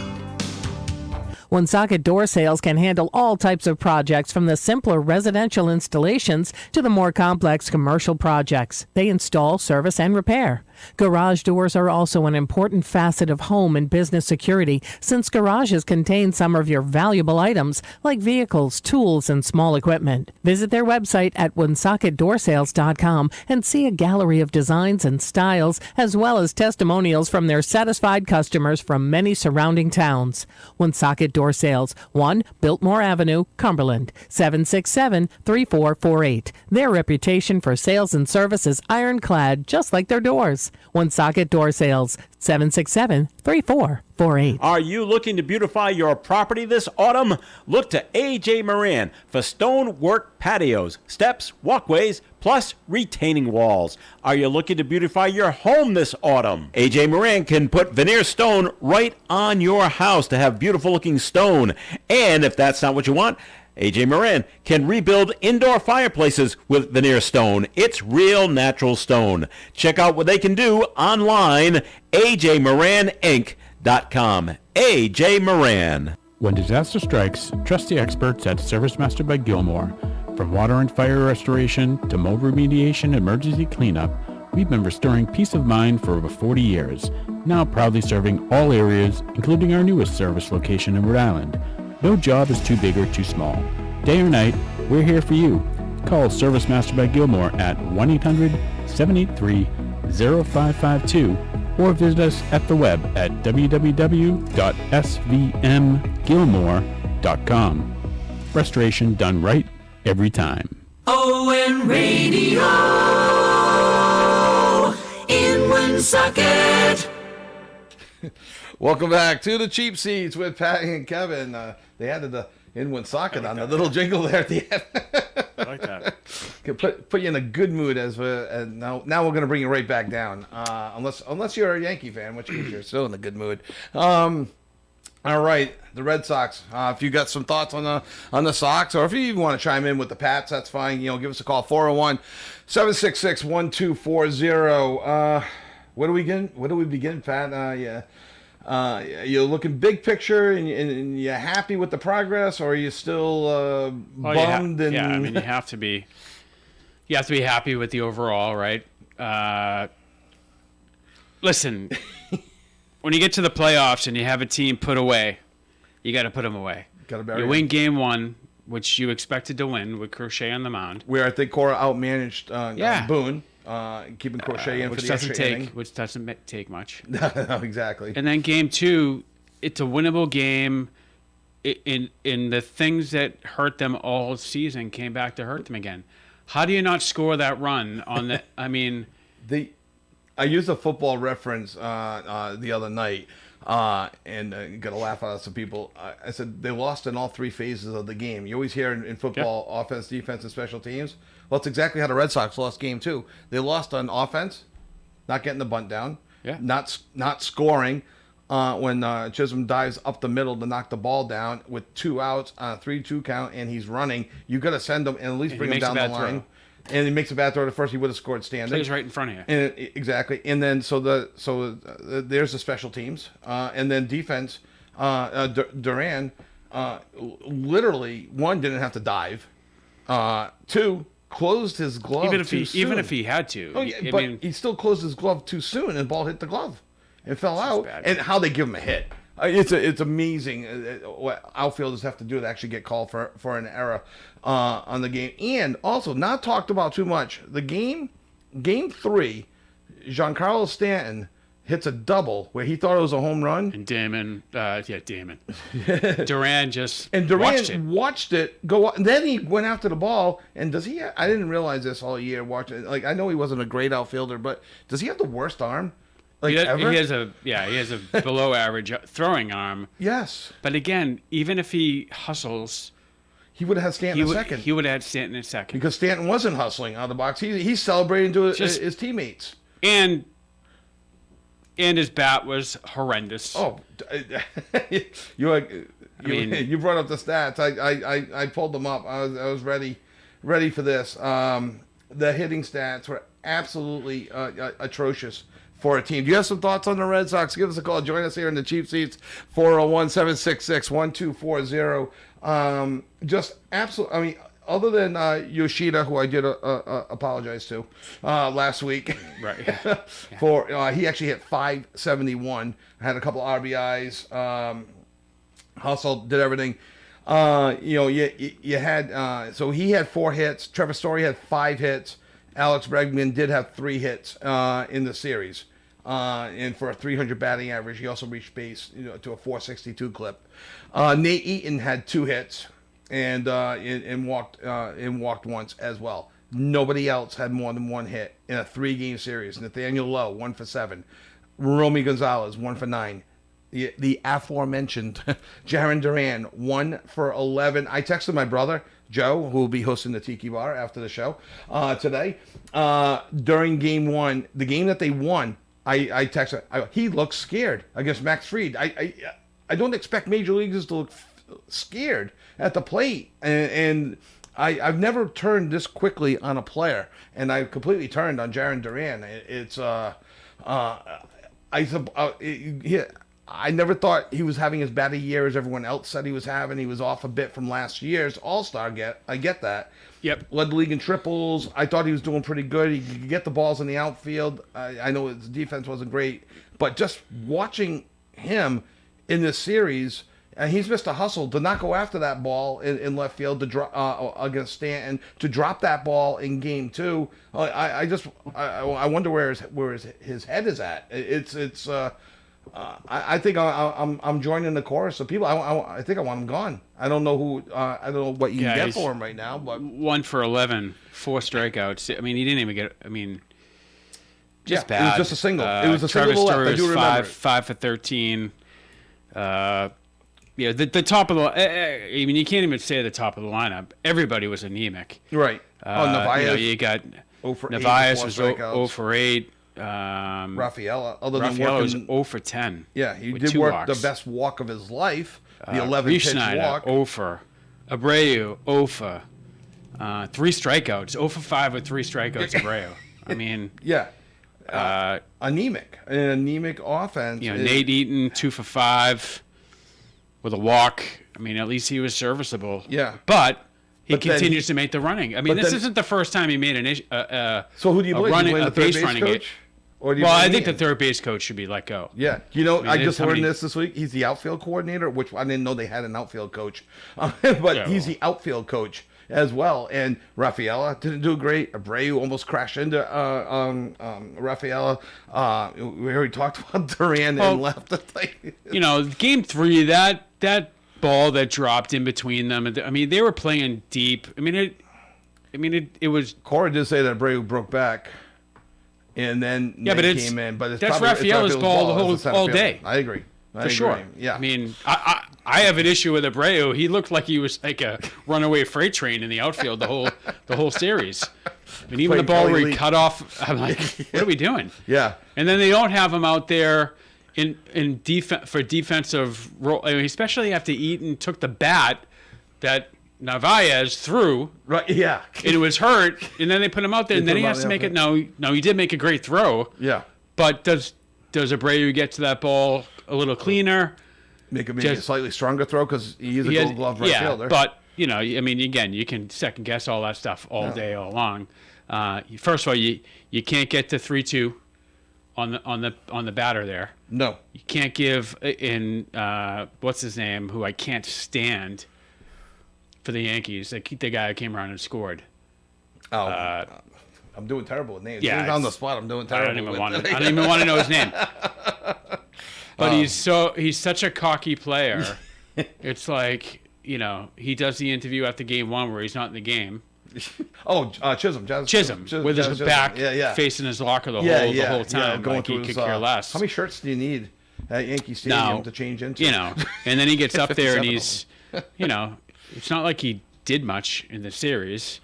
Woonsocket Door Sales can handle all types of projects, from the simpler residential installations to the more complex commercial projects. They install, service, and repair. Garage doors are also an important facet of home and business security, since garages contain some of your valuable items like vehicles, tools, and small equipment. Visit their website at woonsocketdoorsales.com and see a gallery of designs and styles, as well as testimonials from their satisfied customers from many surrounding towns. Woonsocket Door Sales, 1 Biltmore Avenue, Cumberland, 767-3448. Their reputation for sales and service is ironclad, just like their doors. Woonsocket Door Sales, 767-3448. Are you looking to beautify your property this autumn? Look to A.J. Moran for stonework patios, steps, walkways, plus retaining walls. Are you looking to beautify your home this autumn? A.J. Moran can put veneer stone right on your house to have beautiful looking stone. And if that's not what you want, A.J. Moran can rebuild indoor fireplaces with veneer stone. It's real natural stone. Check out what they can do online, ajmoraninc.com. A.J. Moran. When disaster strikes, trust the experts at ServiceMaster by Gilmore. From water and fire restoration to mold remediation and emergency cleanup, we've been restoring peace of mind for over 40 years, now proudly serving all areas, including our newest service location in Rhode Island. No job is too big or too small. Day or night, we're here for you. Call ServiceMaster by Gilmore at 1-800-783-0552 or visit us at the web at www.svmgilmore.com. Restoration done right every time. ON Radio in Woonsocket. Welcome back to the Cheap Seats with Patty and Kevin. They added the in Woonsocket on the little jingle there at the end. I like that. Put you in a good mood and now we're going to bring you right back down. Unless you're a Yankee fan, which means you're still in a good mood. All right, the Red Sox. If you got some thoughts on the Sox, or if you even want to chime in with the Pats, that's fine. Give us a call, 401-766-1240. Where do we begin, Pat? You're looking big picture, and you're happy with the progress, or are you still bummed? You have to be. You have to be happy with the overall, right? Listen, when you get to the playoffs and you have a team put away, you got to put them away. You win game one, which you expected to win with Crochet on the mound. Where I think Cora outmanaged Boone. Keeping Crochet in for the extra inning. Which doesn't take much. No, exactly. And then game two, it's a winnable game. In the things that hurt them all season came back to hurt them again. How do you not score that run on the? I mean, I used a football reference the other night, and got a laugh out of some people. I said they lost in all three phases of the game. You always hear in football, offense, defense, and special teams. Well, that's exactly how the Red Sox lost game two. They lost on offense, not getting the bunt down, not scoring when Chisholm dives up the middle to knock the ball down with 2 outs, 3-2 count, and he's running. You got to send him and at least bring him down the line. and he makes a bad throw to first, he would have scored standing. Plays right in front of you. And exactly. And then there's the special teams, and then defense. Duran, literally, one, didn't have to dive. Two, closed his glove even if he had to. Oh, yeah, but he still closed his glove too soon, and the ball hit the glove and fell out. And how they give him a hit. It's amazing what outfielders have to do to actually get called for an error on the game. And also, not talked about too much, the game 3, Giancarlo Stanton hits a double where he thought it was a home run. And Damon. Duran just watched it go. And then he went after the ball. And does he? I didn't realize this all year watching. Like, I know he wasn't a great outfielder, but does he have the worst arm? Ever? He has a below average throwing arm. Yes. But again, even if he hustles, he would have had Stanton in second. He would have had Stanton in second because Stanton wasn't hustling out of the box. He's celebrating to his teammates. And his bat was horrendous. Oh, you brought up the stats. I pulled them up. I was ready for this. The hitting stats were absolutely atrocious for a team. Do you have some thoughts on the Red Sox? Give us a call. Join us here in the cheap seats, 401-766-1240. Just absolutely. I mean, other than Yoshida, who I did apologize to last week, right? For he actually hit .571, had a couple RBIs, hustled, did everything. You had so he had 4 hits. Trevor Story had 5 hits. Alex Bregman did have 3 hits in the series, and for a 300 batting average, he also reached base to a 462 clip. Nate Eaton had 2 hits. And walked once as well. Nobody else had more than 1 hit in a 3-game series. Nathaniel Lowe, 1 for 7. Romy Gonzalez, 1 for 9. The aforementioned Jaron Duran, 1 for 11. I texted my brother Joe, who will be hosting the Tiki Bar after the show today. During Game 1, the game that they won, I texted. He looked scared against Max Fried. I don't expect major leaguers to look scared at the plate, and I've never turned this quickly on a player, and I completely turned on Jaron Duran. I never thought he was having as bad a year as everyone else said he was having. He was off a bit from last year's All-Star. I get that. Yep. Led the league in triples. I thought he was doing pretty good. He could get the balls in the outfield. I know his defense wasn't great, but just watching him in this series. And he's missed a hustle to not go after that ball in left field to against Stanton, to drop that ball in Game 2. I wonder where his head is at. I think I'm joining the chorus of people. I think I want him gone. I don't know I don't know what you can get for him right now, but 1 for 11, 4 strikeouts. I mean, he didn't even get. I mean, just bad. It was just a single. It was a Travis single. Story I do was remember 5 for 13. The top of the. I mean, you can't even say the top of the lineup. Everybody was anemic. Right. Nevaez. You got 0 for 8. Nevaez was 0 for 8. Rafaela, was 0 for 10. Yeah, he did work walks. The best walk of his life. The 11-pitch walk. 0 for. Abreu, 0 for. 3 strikeouts. 0 for 5 with 3 strikeouts. Abreu. I mean. Yeah. Anemic. An anemic offense. Nate Eaton, 2 for 5. With a walk. I mean, at least he was serviceable. Yeah. But he continues to make the running. I mean, this isn't the first time he made so who do you blame? A base running coach? I think the third base coach should be let go. Yeah. I just learned this week. He's the outfield coordinator, which I didn't know they had an outfield coach. He's the outfield coach as well. And Rafaela didn't do great. Abreu almost crashed into Rafaela. We already talked about Duran and left the thing. Game 3, that ball that dropped in between them. I mean, they were playing deep. I mean, it was. Cora did say that Abreu broke back, and then Nate came in. But that's Rafaela's ball all day. I agree. For sure. Yeah. I mean, I have an issue with Abreu. He looked like he was like a runaway freight train in the outfield the whole series. I mean, even the ball where he cut off. I'm like, what are we doing? Yeah. And then they don't have him out there in defensive role. I mean, especially after Eaton took the bat that Narvaez threw. Right, yeah. And it was hurt, and then they put him out there, and then he has to make it. No, he did make a great throw. Yeah. But does Abreu get to that ball a little cleaner? Make him maybe a slightly stronger throw because he is a Gold Glove right fielder. But I mean, again, you can second guess all that stuff all day, all long. First of all, you can't get to 3-2 on the batter there. No, you can't give in what's his name, who I can't stand for the Yankees. The guy who came around and scored. I'm doing terrible with names. Yeah, on the spot. I'm doing terrible. I don't even want to know his name. But he's such a cocky player. It's like, he does the interview after game 1 where he's not in the game. Chisholm with his back facing his locker the whole time. Going like through he his, could care less. How many shirts do you need at Yankee Stadium to change into? And then he gets up there and he's, it's not like he did much in the series.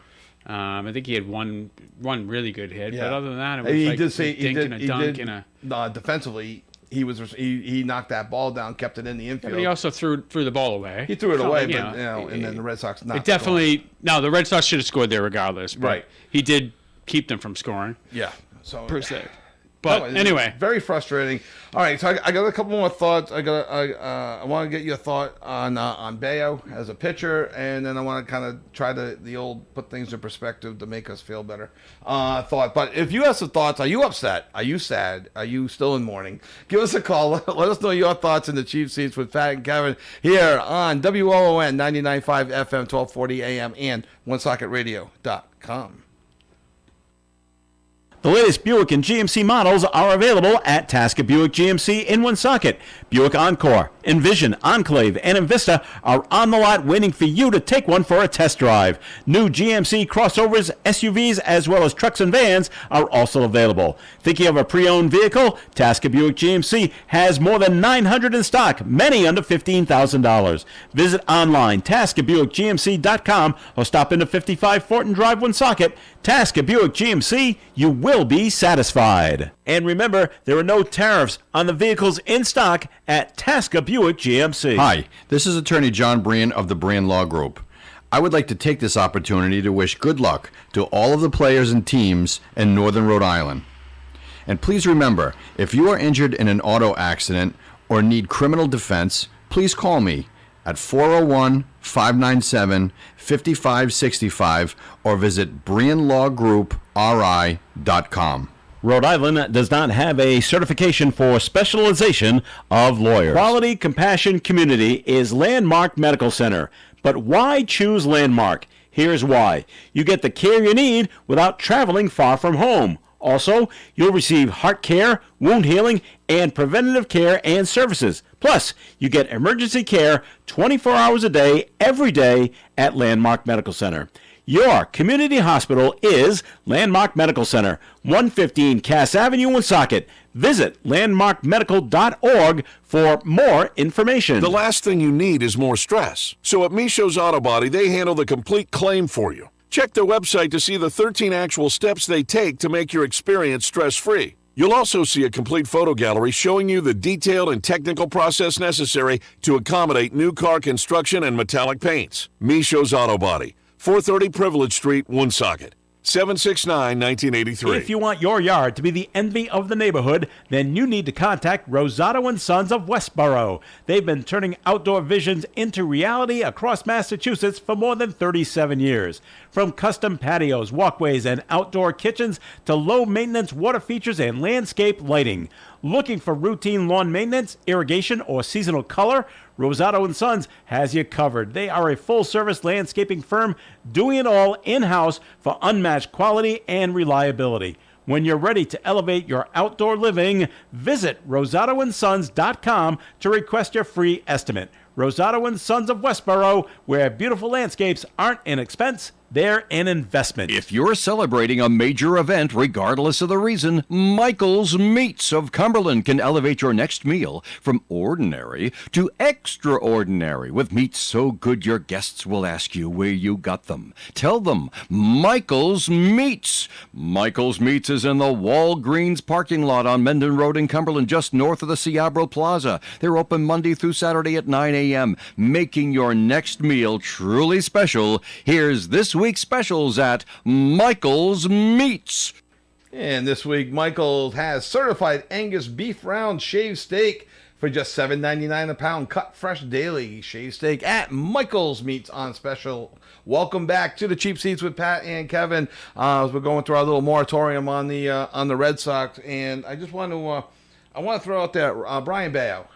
I think he had one really good hit, but other than that, it was a dunk and a defensively. He knocked that ball down, kept it in the infield. But he also threw the ball away. He threw it away, but and then the Red Sox not. It definitely the Red Sox should have scored there regardless. But right. He did keep them from scoring. Yeah. So per se. But anyway, very frustrating. All right, so I got a couple more thoughts. I want to get your thought on Bayo as a pitcher, and then I want to kind of try the old put things in perspective to make us feel better. Thought, but if you have some thoughts, are you upset? Are you sad? Are you still in mourning? Give us a call. Let us know your thoughts in the Chief Seats with Pat and Kevin here on WOON 99.5 FM, 1240 AM, and OneSocketRadio.com. The latest Buick and GMC models are available at Tasker Buick GMC in Woonsocket. Buick Encore, Envision, Enclave, and Invista are on the lot waiting for you to take one for a test drive. New GMC crossovers, SUVs, as well as trucks and vans are also available. Thinking of a pre-owned vehicle? Tasker Buick GMC has more than 900 in stock, many under $15,000. Visit online, TaskerBuickGMC.com, or stop into 55 Fortin Drive, Woonsocket. Tasker Buick GMC, you will be satisfied. And remember, there are no tariffs on the vehicles in stock at Tasker Buick GMC. Hi, this is attorney John Brien of the Brien Law Group. I would like to take this opportunity to wish good luck to all of the players and teams in Northern Rhode Island. And please remember, if you are injured in an auto accident or need criminal defense, please call me at 401-597-5565 or visit BrienLawGroupRI.com. Rhode Island does not have a certification for specialization of lawyers. Quality, compassion, community is Landmark Medical Center. But why choose Landmark? Here's why. You get the care you need without traveling far from home. Also, you'll receive heart care, wound healing, and preventative care and services. Plus, you get emergency care 24 hours a day, every day at Landmark Medical Center. Your community hospital is Landmark Medical Center, 115 Cass Avenue, Woonsocket. Visit landmarkmedical.org for more information. The last thing you need is more stress. So at Micho's Auto Body, they handle the complete claim for you. Check their website to see the 13 actual steps they take to make your experience stress-free. You'll also see a complete photo gallery showing you the detailed and technical process necessary to accommodate new car construction and metallic paints. Micho's Auto Body, 430 Privilege Street, Woonsocket, 769-1983. If you want your yard to be the envy of the neighborhood, then you need to contact Rosato & Sons of Westboro. They've been turning outdoor visions into reality across Massachusetts for more than 37 years. From custom patios, walkways, and outdoor kitchens to low-maintenance water features and landscape lighting. Looking for routine lawn maintenance, irrigation, or seasonal color? Rosato & Sons has you covered. They are a full-service landscaping firm doing it all in-house for unmatched quality and reliability. When you're ready to elevate your outdoor living, visit rosatoandsons.com to request your free estimate. Rosato & Sons of Westboro, where beautiful landscapes aren't an expense, They're an investment. If you're celebrating a major event, regardless of the reason, Michael's Meats of Cumberland can elevate your next meal from ordinary to extraordinary with meats so good your guests will ask you where you got them. Tell them Michael's Meats. Michael's Meats is in the Walgreens parking lot on Mendon Road in Cumberland, just north of the Ciabro Plaza. They're open Monday through Saturday at 9 a.m., making your next meal truly special. Here's this week's specials at Michael's Meats. And this week, Michael has certified Angus beef round shaved steak for just $7.99 a pound. Cut fresh daily shaved steak at Michael's Meats on special. Welcome back to the Cheap Seats with Pat and Kevin. As we're going through our little moratorium on the Red Sox, and I just want to throw out there Brian Bayo.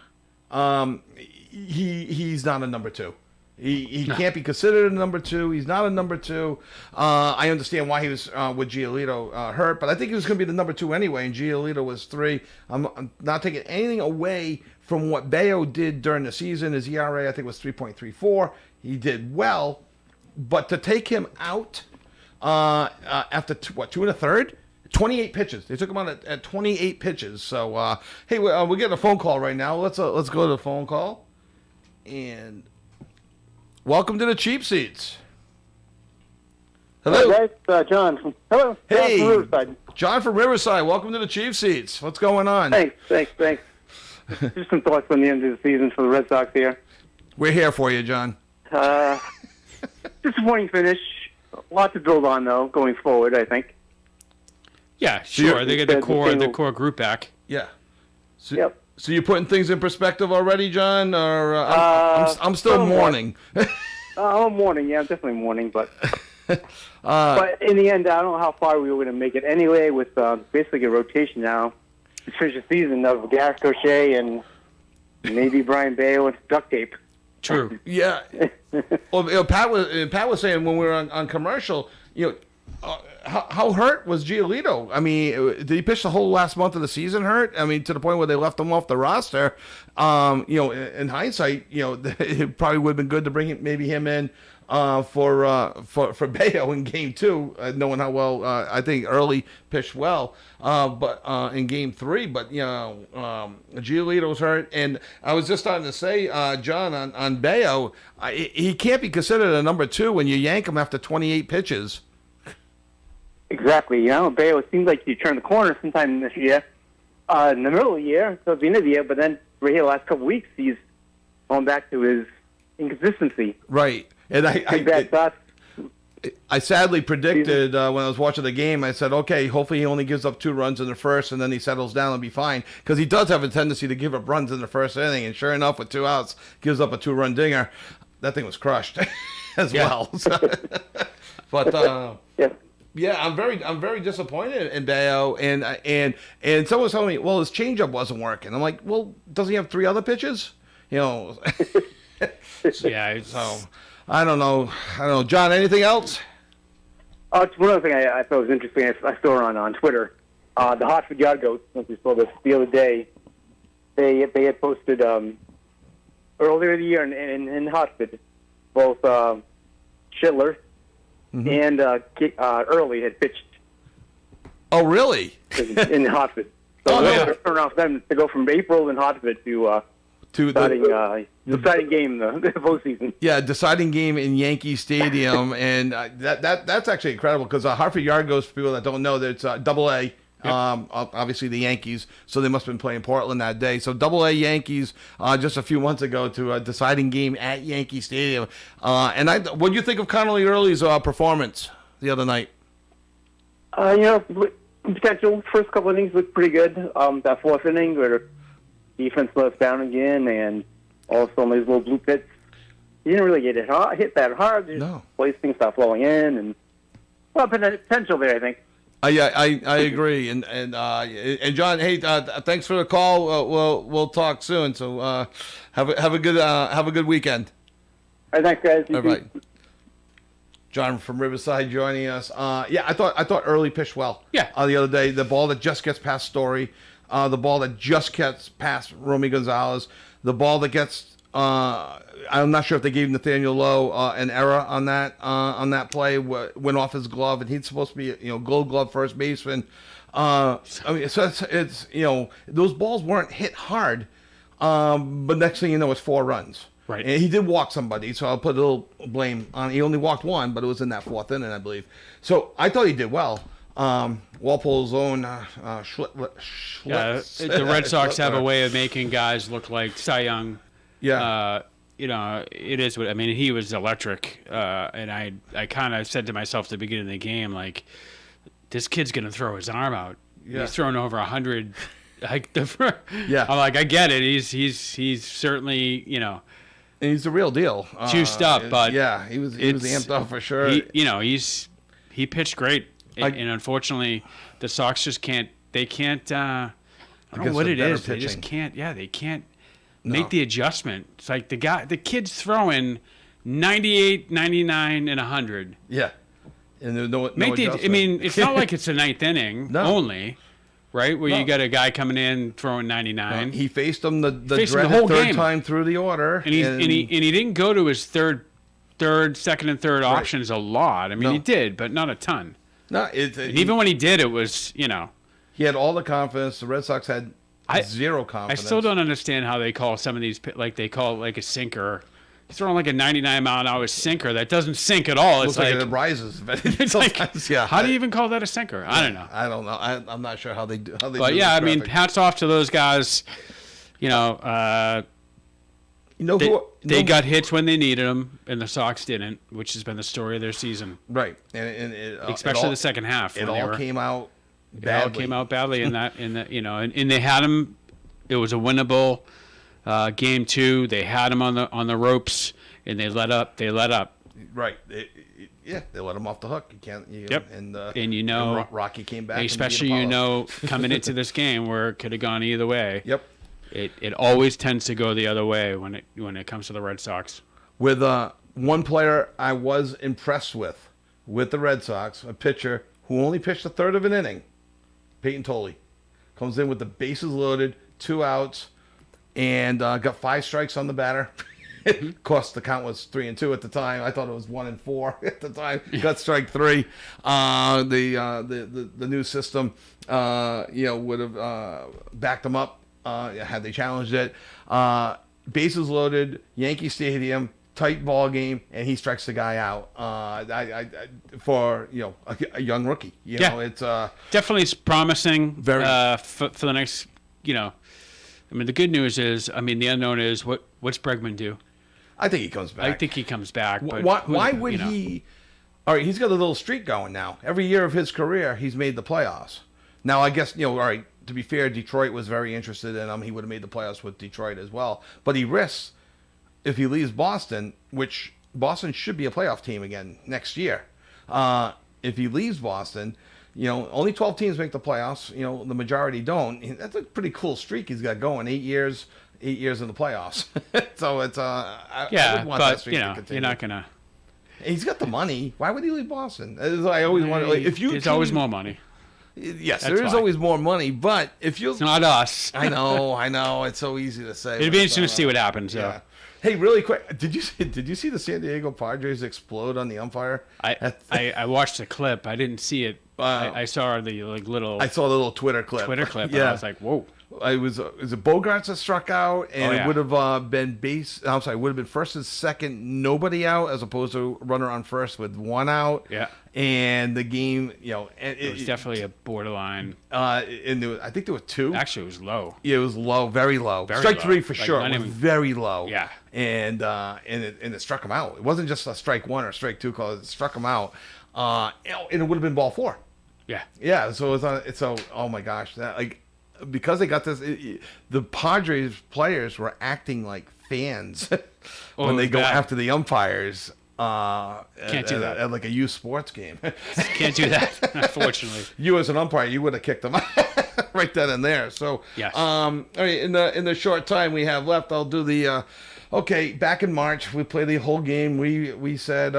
He's not a number two. He can't be considered a number two. He's not a number two. I understand why he was with Giolito hurt, but I think he was going to be the number two anyway, and Giolito was 3. I'm not taking anything away from what Bayo did during the season. His ERA, I think, was 3.34. He did well, but to take him out after, 2 1/3? 28 pitches. They took him out at 28 pitches. So, hey, we're getting a phone call right now. Let's go to the phone call. And... welcome to the Cheap Seats. Hello. Hey guys, John. Hello. Hey, John from Riverside. John from Riverside. Welcome to the Cheap Seats. What's going on? Thanks. Just some thoughts on the end of the season for the Red Sox here. We're here for you, John. Disappointing finish. A lot to build on, though, going forward, I think. Yeah, sure. They get the core group back. Yeah. So, yep. So you're putting things in perspective already, John? Or I'm still mourning. I'm mourning. Yeah, I'm definitely mourning. But but in the end, I don't know how far we were going to make it anyway with basically a rotation now. To finish the season of Garrett Crochet and maybe Brian Bayo with duct tape. True. Yeah. Well, Pat was saying when we were on commercial, how hurt was Giolito? I mean, did he pitch the whole last month of the season hurt? I mean, to the point where they left him off the roster. In hindsight, it probably would have been good to bring him in for Bayo in Game 2, knowing how well I think Early pitched well, but in Game 3. But Giolito's hurt, and I was just starting to say, John, on Bayo, he can't be considered a number 2 when you yank him after 28 pitches. Exactly. Bayo, it seems like you turn the corner sometime this year, in the middle of the year, so at the end of the year, but then right here the last couple of weeks, he's going back to his inconsistency. Right. And I sadly predicted when I was watching the game, I said, okay, hopefully he only gives up 2 runs in the first and then he settles down and be fine. Because he does have a tendency to give up runs in the first inning. And sure enough, with 2 outs, gives up a 2-run dinger. That thing was crushed as well. But yeah, I'm very disappointed in Bayo. And someone was telling me, well, his changeup wasn't working. I'm like, well, doesn't he have 3 other pitches? Yeah. So I don't know. John, anything else? One other thing I thought was interesting, I saw on Twitter. The Hartford Yard Goats, since we saw this the other day, they had posted earlier in the year in Hartford, both Schindler and Early had pitched. Oh, really? in Hartford. So they're turn off them to go from April in Hartford to the deciding game, the postseason. Yeah, deciding game in Yankee Stadium, and that's actually incredible because Hartford Yard Goats, for people that don't know, it's AA. Obviously the Yankees, so they must have been playing Portland that day. So AA Yankees just a few months ago to a deciding game at Yankee Stadium. And what do you think of Connolly Early's performance the other night? Potential first couple innings looked pretty good. That 4th inning where defense let us down again, and also on these little blue pits, he didn't really get hit that hard. No. Place things stopped flowing in, and potential there, I think. I agree, and John, hey, thanks for the call. We'll talk soon. So have a good weekend. All right, thanks, guys. All right. John from Riverside joining us. I thought Early pitched well. Yeah. The other day, the ball that just gets past Story, the ball that just gets past Romy Gonzalez, the ball that gets I'm not sure if they gave Nathaniel Lowe an error on that play. Went off his glove, and he's supposed to be Gold Glove first baseman. I mean, so it's those balls weren't hit hard, but next thing you know, it's 4 runs. Right. And he did walk somebody, so I'll put a little blame on. He only walked one, but it was in that 4th inning, I believe. So I thought he did well. Walpole's own Schlitz. The Red Sox have a way of making guys look like Cy Young. Yeah. It is what I mean. He was electric, and I kind of said to myself at the beginning of the game, like, this kid's gonna throw his arm out. Yeah. He's thrown over 100. Yeah. I'm like, I get it. He's certainly And he's the real deal. Juiced up, but yeah, he was amped up for sure. He pitched great, and unfortunately, the Sox just can't. They can't. I don't know what it is. They just can't. Yeah, they can't make the adjustment. It's like the kid's throwing 98, 99, and 100. Yeah, and there's no I mean, it's not like it's the 9th inning only. Right, where you got a guy coming in throwing 99. He faced him the whole third game. time through the order, and he didn't go to his second and third options a lot. I mean, he did, but not a ton. No, even when he did, it was he had all the confidence. The Red Sox had zero confidence. I still don't understand how they call some of these, like they call it like a sinker. He's throwing like a 99-mile-an-hour sinker that doesn't sink at all. It's like it rises. It's like, how do you even call that a sinker? I don't know. I don't know. I'm not sure how they do. But yeah, I mean, hats off to those guys. They got hits when they needed them, and the Sox didn't, which has been the story of their season. Right, and especially the second half. It all came out badly. It all came out badly in that, and they had them. It was a winnable. Game 2, they had him on the ropes, and they let up. Right. They let him off the hook. You can't. Yep. And Rocky came back. Especially coming into this game where it could have gone either way. Yep. It always tends to go the other way when it comes to the Red Sox. With one player I was impressed with the Red Sox, a pitcher who only pitched a third of an inning, Peyton Tolley, comes in with the bases loaded, 2 outs. And got 5 strikes on the batter. Of course, the count was 3-2 at the time. I thought it was 1-4 at the time. Got strike 3. The new system, would have backed them up had they challenged it. Bases loaded, Yankee Stadium, tight ball game, and he strikes the guy out. For a young rookie. It's definitely promising. Very for the next. I mean, the good news is, the unknown is what's Bregman do? I think he comes back. I think he comes back. But why would he? All right, he's got a little streak going now. Every year of his career, he's made the playoffs. Now, I guess, all right, to be fair, Detroit was very interested in him. He would have made the playoffs with Detroit as well. But he risks, if he leaves Boston, which Boston should be a playoff team again next year. If he leaves Boston... only 12 teams make the playoffs. The majority don't. That's a pretty cool streak he's got going. 8 years in the playoffs. So it's I would want that streak to continue. You're not gonna. He's got the money. Why would he leave Boston? I always want to. There's always more money. Yes, there is always more money, but if you, it's not us. I know. It's so easy to say. It'd be interesting to see what happens. Yeah. Hey, really quick, did you see the San Diego Padres explode on the umpire? I watched the clip. I didn't see it. I saw the little. I saw the little Twitter clip. Yeah. And I was like, whoa. It was Bogarts that struck out, and it would have been would have been first and second, nobody out, as opposed to runner on first with 1 out. Yeah. And the game, it was definitely a borderline. I think there were 2. Actually, it was low. Yeah, it was low, very low. Very strike low. 3 for sure. It was very low. Yeah. And it struck him out. It wasn't just a strike 1 or strike 2 call. It struck him out. And it would have been ball 4. Yeah. Yeah. So oh my gosh, because they got this, the Padres players were acting like fans when they go after the umpires. Can't do that at like a youth sports game. Can't do that, unfortunately. You as an umpire, you would have kicked them out right then and there. So yes. All right, in the short time we have left, I'll do the. Okay, back in March, we played the whole game. We said.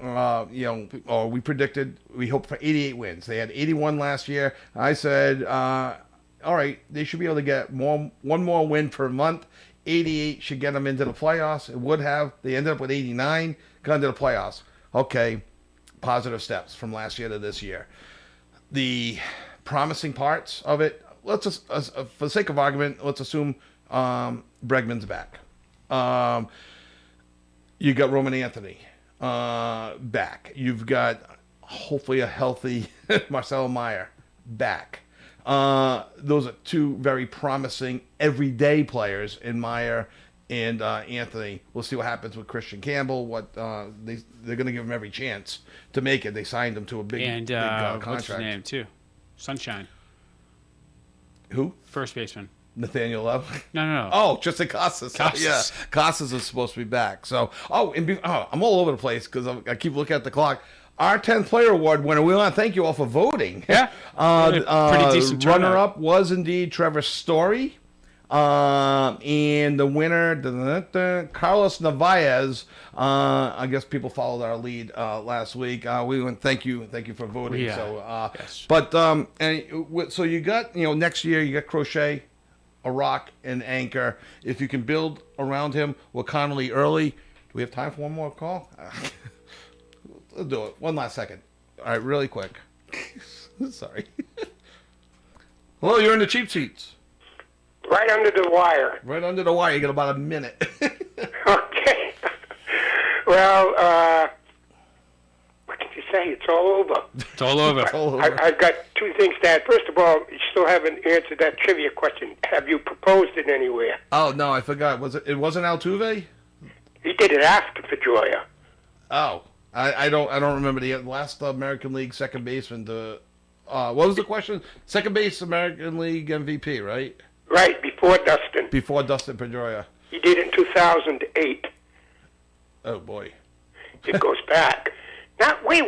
We predicted, we hoped for 88 wins. They had 81 last year. I said, all right, they should be able to get one more win per month. 88 should get them into the playoffs. It would have. They ended up with 89, got into the playoffs. Okay, positive steps from last year to this year. The promising parts of it, let's just, for the sake of argument, let's assume Bregman's back. You got Roman Anthony back. You've got hopefully a healthy Marcelo Meyer back. Those are two very promising everyday players in Meyer and Anthony. We'll see what happens with Christian Campbell. What they're going to give him every chance to make it. They signed him to a big contract. What's his name too? Sunshine. Who? First baseman. Nathaniel Love? No. Oh, Tristan Casas. Casas. Yeah, Casas is supposed to be back. So, I'm all over the place because I keep looking at the clock. Our 10th player award winner, we want to thank you all for voting. Yeah. Pretty decent turnout. Runner-up was indeed Trevor Story. And the winner, Carlos Narvaez. I guess people followed our lead last week. We want thank you for voting. Yeah. So, yes. But so you got next year you got Crochet, a rock, and anchor. If you can build around him with Connolly early. Do we have time for one more call? Let's do it. One last second. All right, really quick. Sorry. Hello, you're in the cheap seats. Right under the wire. Right under the wire. You got about a minute. Okay. Well, what can you say? It's all over. It's all over. It's all over. I've got two things to add. First of all, you still haven't answered that trivia question. Have you proposed it anywhere? Oh no, I forgot. It wasn't Altuve? He did it after Pedroia. Oh, I don't remember the last American League second baseman. What was the question? Second base American League MVP, right? Right, before Dustin. Before Dustin Pedroia. He did it in 2008. Oh boy. It goes back. Not way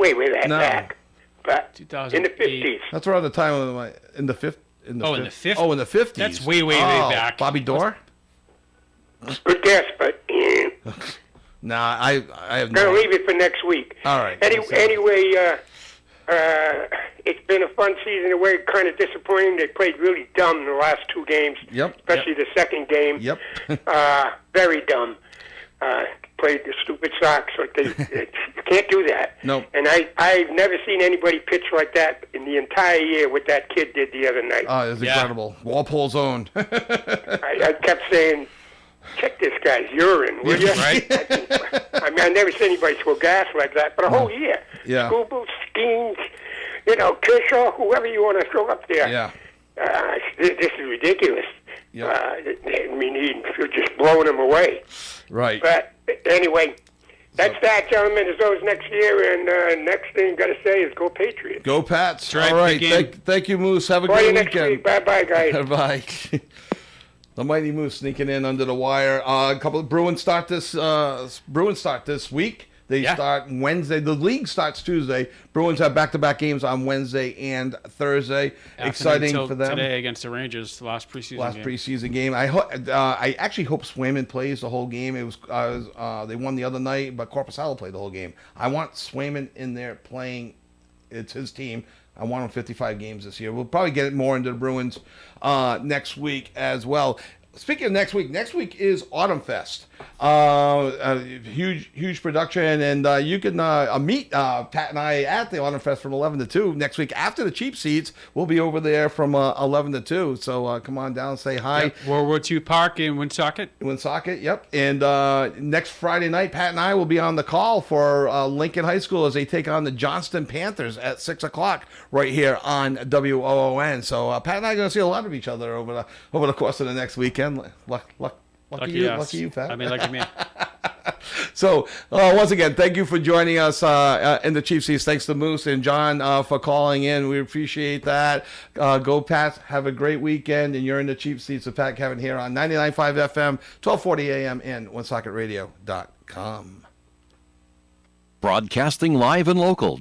back. But 2008. in the 50s. That's around the time of in the 50s. In the 50s? Oh, in the 50s. That's way back. Bobby Dorr? Good guess, but Nah, I have gonna no. leave it for next week. All right. Anyway, it's been a fun season. The way kind of disappointing. They played really dumb in the last two games. Yep. Especially the second game. Yep. Very dumb. Played the stupid Sox. Like you can't do that. Nope. And I've never seen anybody pitch like that in the entire year. What that kid did the other night. Oh, it was incredible. Walpole's own. I kept saying, check this guy's urine, will you? Right. I mean, I never seen anybody throw gas like that, but a whole year. Yeah. Scooble, Skeens, Kershaw, whoever you want to throw up there. Yeah. This is ridiculous. Yep. I mean, you're just blowing them away. Right. But anyway, that's that, gentlemen. There's always next year, and next thing got to say is go Patriots. Go Pats. Right, All right. big game. Thank you, Moose. Have a See great you next weekend. week. Bye-bye, guys. Bye. The Mighty Moose sneaking in under the wire. A couple of Bruins start this week. They start Wednesday. The league starts Tuesday. Bruins have back-to-back games on Wednesday and Thursday. Exciting for them. Today against the Rangers, the last preseason game. I actually hope Swayman plays the whole game. It was they won the other night, but Korpisalo played the whole game. I want Swayman in there playing. It's his team. I want him 55 games this year. We'll probably get more into the Bruins next week as well. Speaking of next week is Autumn Fest. A huge production, and you can meet Pat and I at the Autumn Fest from 11 to 2 next week. After the cheap seats, we'll be over there from 11 to 2. So come on down, say hi. Yep. World War II Park in Woonsocket. Woonsocket, yep. And next Friday night, Pat and I will be on the call for Lincoln High School as they take on the Johnston Panthers at 6 o'clock right here on WOON. So Pat and I are going to see a lot of each other over the course of the next weekend. Lucky you, Pat. I mean, lucky me. So, once again, thank you for joining us in the Chief Seats. Thanks to Moose and John for calling in. We appreciate that. Go Pats. Have a great weekend. And you're in the Chief Seats with Pat Kevin here on 99.5 FM, 1240 AM, and OneSocketRadio.com. Broadcasting live and local.